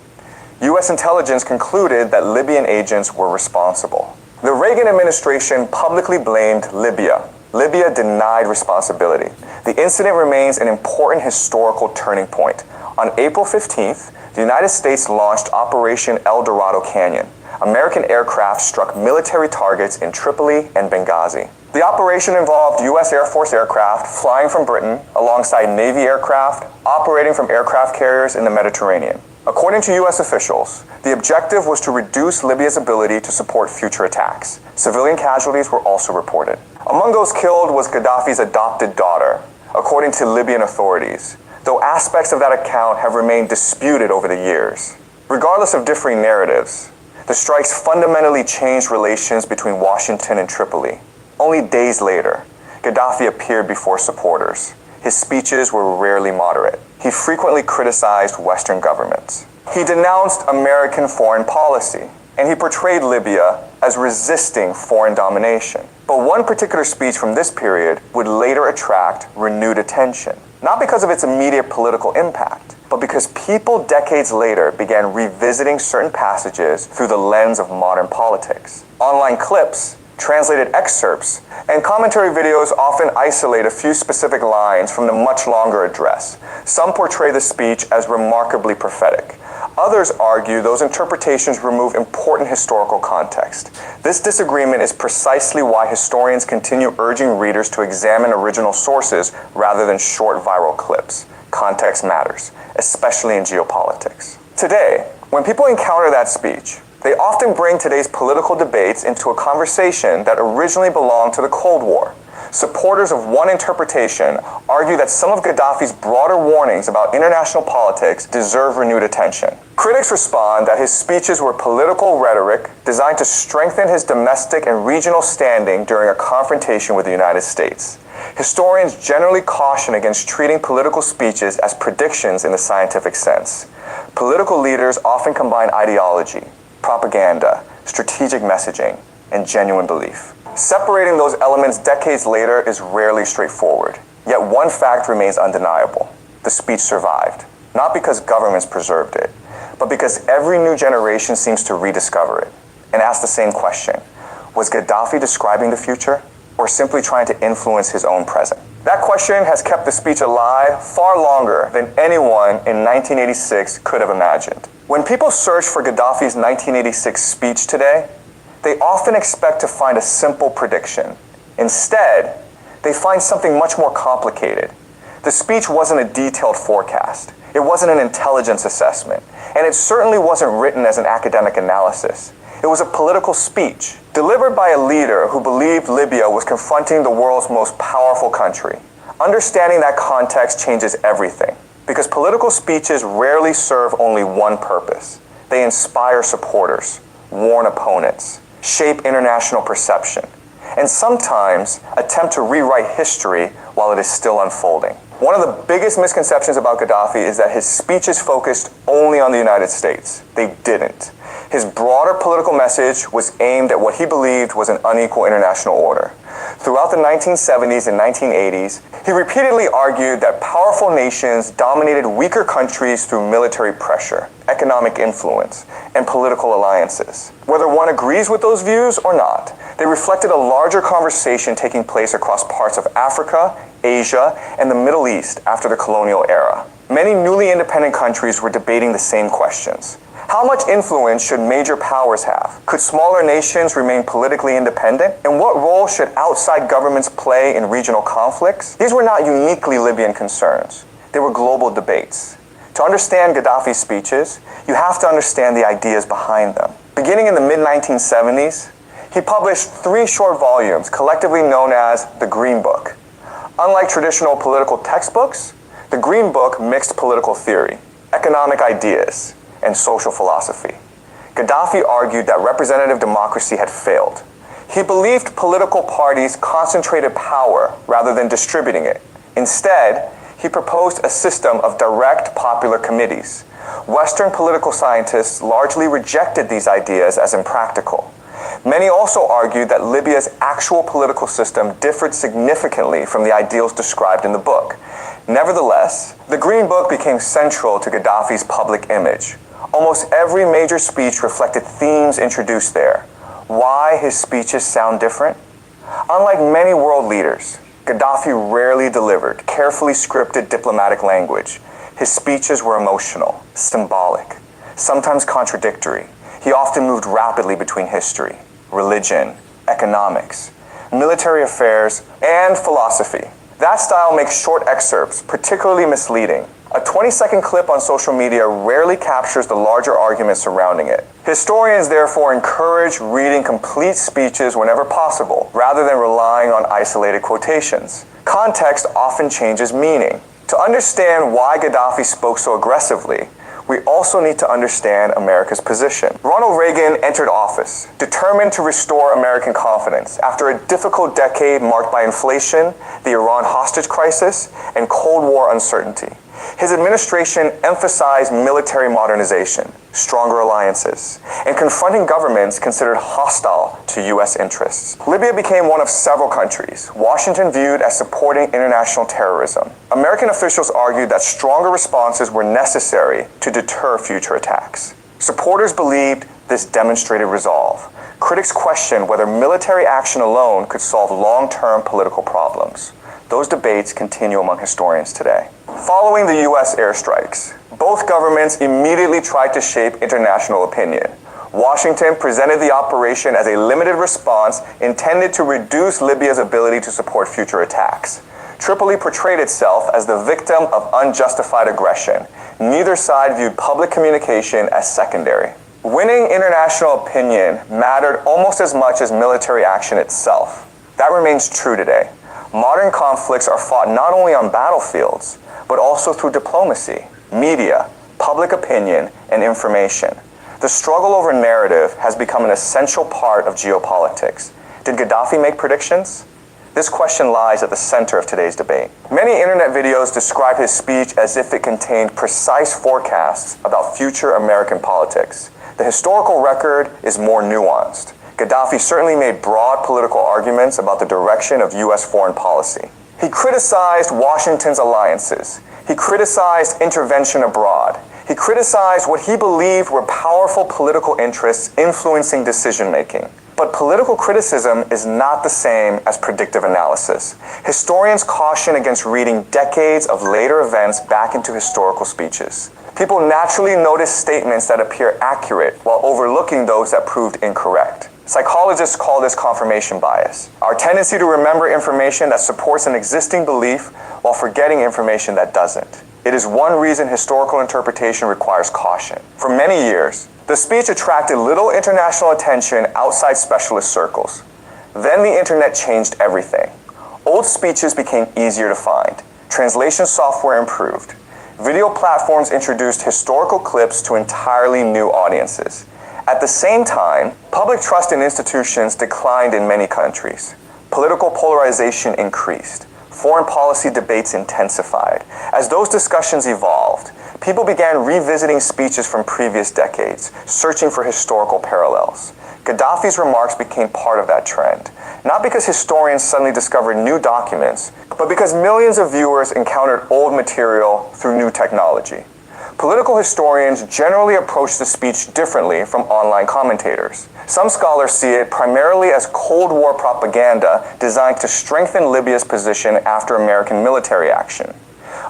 U.S. intelligence concluded that Libyan agents were responsible. The Reagan administration publicly blamed Libya. Libya denied responsibility. The incident remains an important historical turning point. On April 15th, the United States launched Operation El Dorado Canyon. American aircraft struck military targets in Tripoli and Benghazi. The operation involved U.S. Air Force aircraft flying from Britain alongside Navy aircraft operating from aircraft carriers in the Mediterranean. According to U.S. officials, the objective was to reduce Libya's ability to support future attacks. Civilian casualties were also reported. Among those killed was Gaddafi's adopted daughter, according to Libyan authorities, though aspects of that account have remained disputed over the years. Regardless of differing narratives, the strikes fundamentally changed relations between Washington and Tripoli. Only days later, Gaddafi appeared before supporters. His speeches were rarely moderate. He frequently criticized Western governments. He denounced American foreign policy, and he portrayed Libya as resisting foreign domination. But one particular speech from this period would later attract renewed attention, not because of its immediate political impact, but because people decades later began revisiting certain passages through the lens of modern politics. Online clips, translated excerpts, and commentary videos often isolate a few specific lines from the much longer address. Some portray the speech as remarkably prophetic. Others argue those interpretations remove important historical context. This disagreement is precisely why historians continue urging readers to examine original sources rather than short viral clips. Context matters, especially in geopolitics. Today, when people encounter that speech, they often bring today's political debates into a conversation that originally belonged to the Cold War. Supporters of one interpretation argue that some of Gaddafi's broader warnings about international politics deserve renewed attention. Critics respond that his speeches were political rhetoric designed to strengthen his domestic and regional standing during a confrontation with the United States. Historians generally caution against treating political speeches as predictions in the scientific sense. Political leaders often combine ideology, propaganda, strategic messaging, and genuine belief. Separating those elements decades later is rarely straightforward. Yet one fact remains undeniable. The speech survived, not because governments preserved it, but because every new generation seems to rediscover it and ask the same question: was Gaddafi describing the future or simply trying to influence his own present? That question has kept the speech alive far longer than anyone in 1986 could have imagined. When people search for Gaddafi's 1986 speech today, they often expect to find a simple prediction. Instead, they find something much more complicated. The speech wasn't a detailed forecast. It wasn't an intelligence assessment. And it certainly wasn't written as an academic analysis. It was a political speech, delivered by a leader who believed Libya was confronting the world's most powerful country. Understanding that context changes everything, because political speeches rarely serve only one purpose. They inspire supporters, warn opponents, shape international perception, and sometimes attempt to rewrite history while it is still unfolding. One of the biggest misconceptions about Gaddafi is that his speeches focused only on the United States. They didn't. His broader political message was aimed at what he believed was an unequal international order. Throughout the 1970s and 1980s, he repeatedly argued that powerful nations dominated weaker countries through military pressure, economic influence, and political alliances. Whether one agrees with those views or not, they reflected a larger conversation taking place across parts of Africa, Asia, and the Middle East after the colonial era. Many newly independent countries were debating the same questions. How much influence should major powers have? Could smaller nations remain politically independent? And what role should outside governments play in regional conflicts? These were not uniquely Libyan concerns. They were global debates. To understand Gaddafi's speeches, you have to understand the ideas behind them. Beginning in the mid-1970s, He published 3 short volumes, collectively known as the Green Book. Unlike traditional political textbooks, the Green Book mixed political theory, economic ideas, and social philosophy. Gaddafi argued that representative democracy had failed. He believed political parties concentrated power rather than distributing it. Instead, he proposed a system of direct popular committees. Western political scientists largely rejected these ideas as impractical. Many also argued that Libya's actual political system differed significantly from the ideals described in the book. Nevertheless, the Green Book became central to Gaddafi's public image. Almost every major speech reflected themes introduced there. Why his speeches sound different? Unlike many world leaders, Gaddafi rarely delivered carefully scripted diplomatic language. His speeches were emotional, symbolic, sometimes contradictory. He often moved rapidly between history, religion, economics, military affairs, and philosophy. That style makes short excerpts particularly misleading. A 20-second clip on social media rarely captures the larger arguments surrounding it. Historians therefore encourage reading complete speeches whenever possible, rather than relying on isolated quotations. Context often changes meaning. To understand why Gaddafi spoke so aggressively, we also need to understand America's position. Ronald Reagan entered office, determined to restore American confidence after a difficult decade marked by inflation, the Iran hostage crisis, and Cold War uncertainty. His administration emphasized military modernization, stronger alliances, and confronting governments considered hostile to U.S. interests. Libya became one of several countries Washington viewed as supporting international terrorism. American officials argued that stronger responses were necessary to deter future attacks. Supporters believed this demonstrated resolve. Critics questioned whether military action alone could solve long-term political problems. Those debates continue among historians today. Following the U.S. airstrikes, both governments immediately tried to shape international opinion. Washington presented the operation as a limited response intended to reduce Libya's ability to support future attacks. Tripoli portrayed itself as the victim of unjustified aggression. Neither side viewed public communication as secondary. Winning international opinion mattered almost as much as military action itself. That remains true today. Modern conflicts are fought not only on battlefields, but also through diplomacy, media, public opinion, and information. The struggle over narrative has become an essential part of geopolitics. Did Gaddafi make predictions? This question lies at the center of today's debate. Many internet videos describe his speech as if it contained precise forecasts about future American politics. The historical record is more nuanced. Gaddafi certainly made broad political arguments about the direction of U.S. foreign policy. He criticized Washington's alliances. He criticized intervention abroad. He criticized what he believed were powerful political interests influencing decision-making. But political criticism is not the same as predictive analysis. Historians caution against reading decades of later events back into historical speeches. People naturally notice statements that appear accurate while overlooking those that proved incorrect. Psychologists call this confirmation bias, our tendency to remember information that supports an existing belief while forgetting information that doesn't. It is one reason historical interpretation requires caution. For many years, the speech attracted little international attention outside specialist circles. Then the internet changed everything. Old speeches became easier to find. Translation software improved. Video platforms introduced historical clips to entirely new audiences. At the same time, public trust in institutions declined in many countries. Political polarization increased. Foreign policy debates intensified. As those discussions evolved, people began revisiting speeches from previous decades, searching for historical parallels. Gaddafi's remarks became part of that trend, not because historians suddenly discovered new documents, but because millions of viewers encountered old material through new technology. Political historians generally approach the speech differently from online commentators. Some scholars see it primarily as Cold War propaganda designed to strengthen Libya's position after American military action.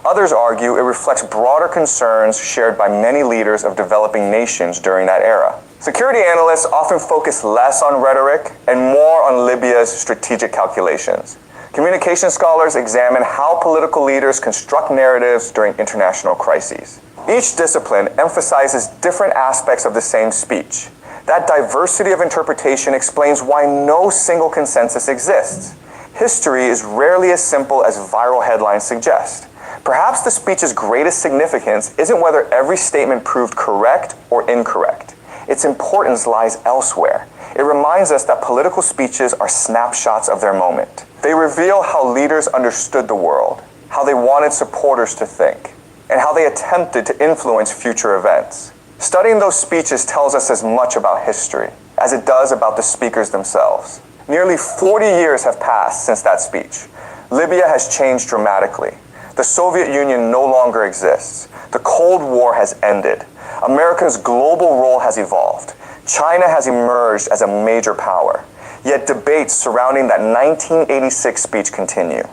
Others argue it reflects broader concerns shared by many leaders of developing nations during that era. Security analysts often focus less on rhetoric and more on Libya's strategic calculations. Communication scholars examine how political leaders construct narratives during international crises. Each discipline emphasizes different aspects of the same speech. That diversity of interpretation explains why no single consensus exists. History is rarely as simple as viral headlines suggest. Perhaps the speech's greatest significance isn't whether every statement proved correct or incorrect. Its importance lies elsewhere. It reminds us that political speeches are snapshots of their moment. They reveal how leaders understood the world, how they wanted supporters to think, and how they attempted to influence future events. Studying those speeches tells us as much about history as it does about the speakers themselves. Nearly 40 years have passed since that speech. Libya has changed dramatically. The Soviet Union no longer exists. The Cold War has ended. America's global role has evolved. China has emerged as a major power. Yet debates surrounding that 1986 speech continue.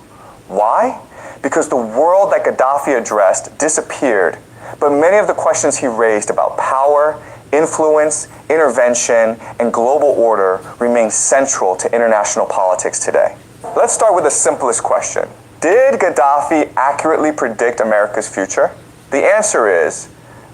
Why? Because the world that Gaddafi addressed disappeared, but many of the questions he raised about power, influence, intervention, and global order remain central to international politics today. Let's start with the simplest question. Did Gaddafi accurately predict America's future? The answer is,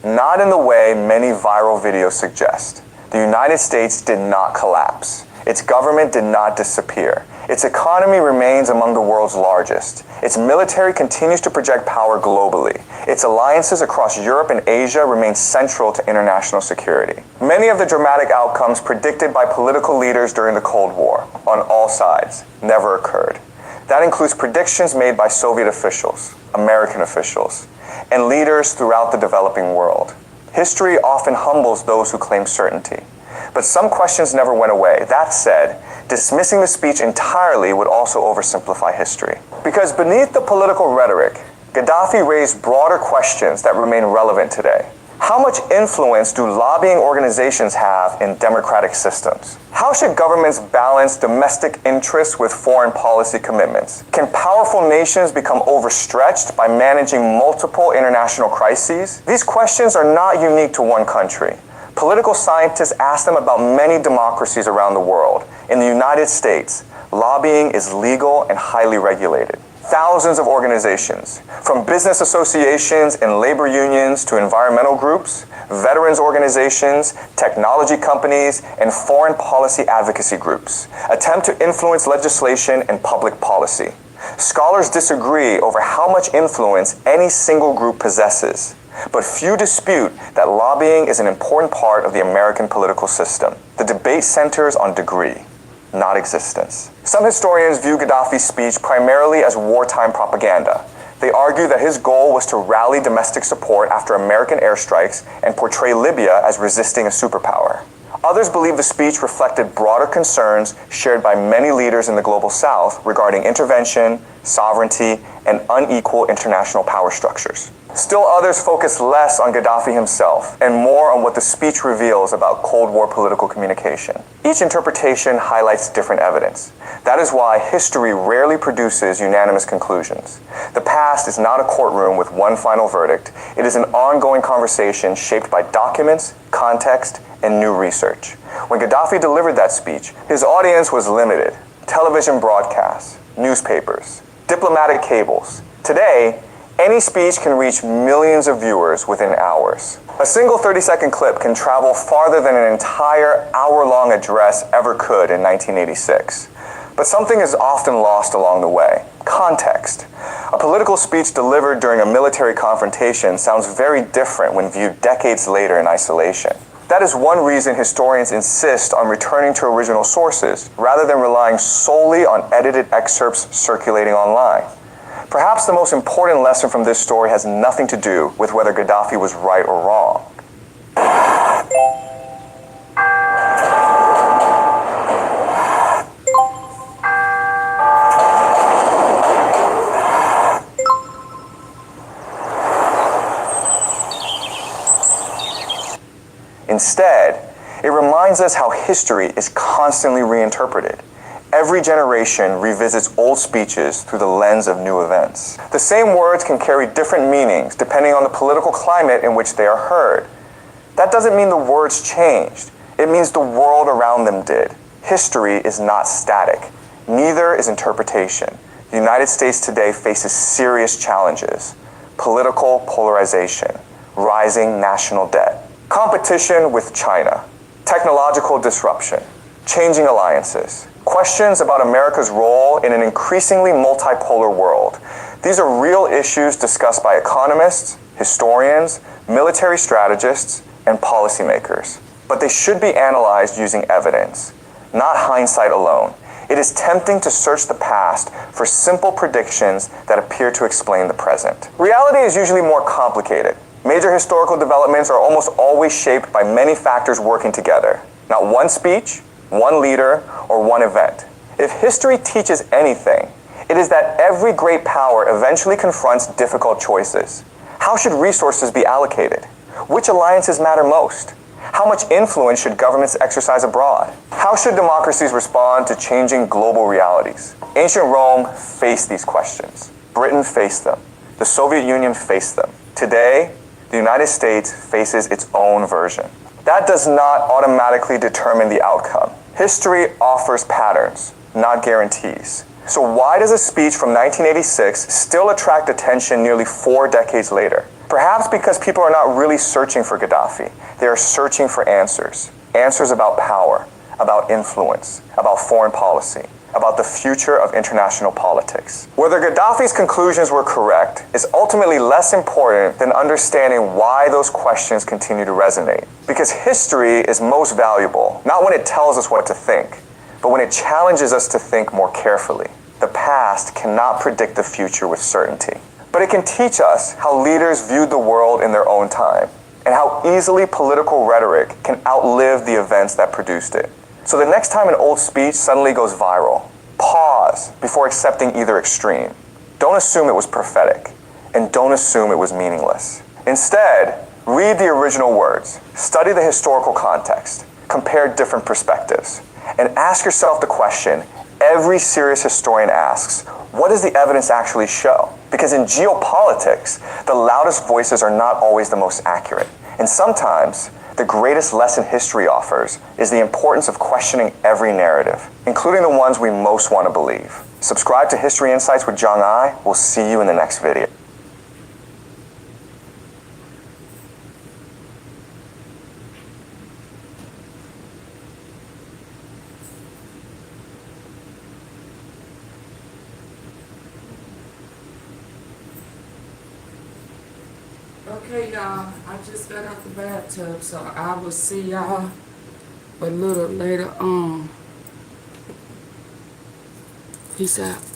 not in the way many viral videos suggest. The United States did not collapse. Its government did not disappear. Its economy remains among the world's largest. Its military continues to project power globally. Its alliances across Europe and Asia remain central to international security. Many of the dramatic outcomes predicted by political leaders during the Cold War, on all sides, never occurred. That includes predictions made by Soviet officials, American officials, and leaders throughout the developing world. History often humbles those who claim certainty. But some questions never went away. That said, dismissing the speech entirely would also oversimplify history. Because beneath the political rhetoric, Gaddafi raised broader questions that remain relevant today. How much influence do lobbying organizations have in democratic systems? How should governments balance domestic interests with foreign policy commitments? Can powerful nations become overstretched by managing multiple international crises? These questions are not unique to one country. Political scientists ask them about many democracies around the world. In the United States, lobbying is legal and highly regulated. Thousands of organizations, from business associations and labor unions to environmental groups, veterans organizations, technology companies, and foreign policy advocacy groups, attempt to influence legislation and public policy. Scholars disagree over how much influence any single group possesses, but few dispute that lobbying is an important part of the American political system. The debate centers on degree, not existence. Some historians view Gaddafi's speech primarily as wartime propaganda. They argue that his goal was to rally domestic support after American airstrikes and portray Libya as resisting a superpower. Others believe the speech reflected broader concerns shared by many leaders in the global south regarding intervention, sovereignty, and unequal international power structures. Still others focus less on Gaddafi himself and more on what the speech reveals about Cold War political communication. Each interpretation highlights different evidence. That is why history rarely produces unanimous conclusions. The past is not a courtroom with one final verdict. It is an ongoing conversation shaped by documents, context, and new research. When Gaddafi delivered that speech, his audience was limited. Television broadcasts, newspapers, diplomatic cables. Today, any speech can reach millions of viewers within hours. A single 30-second clip can travel farther than an entire hour-long address ever could in 1986. But something is often lost along the way: context. A political speech delivered during a military confrontation sounds very different when viewed decades later in isolation. That is one reason historians insist on returning to original sources rather than relying solely on edited excerpts circulating online. Perhaps the most important lesson from this story has nothing to do with whether Gaddafi was right or wrong. Instead, it reminds us how history is constantly reinterpreted. Every generation revisits old speeches through the lens of new events. The same words can carry different meanings depending on the political climate in which they are heard. That doesn't mean the words changed. It means the world around them did. History is not static. Neither is interpretation. The United States today faces serious challenges: political polarization, rising national debt, competition with China, technological disruption, changing alliances, questions about America's role in an increasingly multipolar world. These are real issues discussed by economists, historians, military strategists, and policymakers. But they should be analyzed using evidence, not hindsight alone. It is tempting to search the past for simple predictions that appear to explain the present. Reality is usually more complicated. Major historical developments are almost always shaped by many factors working together, not one speech, one leader, or one event. If history teaches anything, it is that every great power eventually confronts difficult choices. How should resources be allocated? Which alliances matter most? How much influence should governments exercise abroad? How should democracies respond to changing global realities? Ancient Rome faced these questions. Britain faced them. The Soviet Union faced them. Today, the United States faces its own version. That does not automatically determine the outcome. History offers patterns, not guarantees. So why does a speech from 1986 still attract attention nearly 4 decades later? Perhaps because people are not really searching for Gaddafi. They are searching for answers. Answers about power, about influence, about foreign policy, about the future of international politics. Whether Gaddafi's conclusions were correct is ultimately less important than understanding why those questions continue to resonate. Because history is most valuable, not when it tells us what to think, but when it challenges us to think more carefully. The past cannot predict the future with certainty, but it can teach us how leaders viewed the world in their own time, and how easily political rhetoric can outlive the events that produced it. So the next time an old speech suddenly goes viral, pause before accepting either extreme. Don't assume it was prophetic, and don't assume it was meaningless. Instead, read the original words, study the historical context, compare different perspectives, and ask yourself the question every serious historian asks: what does the evidence actually show? Because in geopolitics, the loudest voices are not always the most accurate. And sometimes, the greatest lesson history offers is the importance of questioning every narrative, including the ones we most want to believe. Subscribe to History Insights with Jung Ai. We'll see you in the next video. Okay, y'all, I just got out the bathtub, so I will see y'all a little later on. Peace out.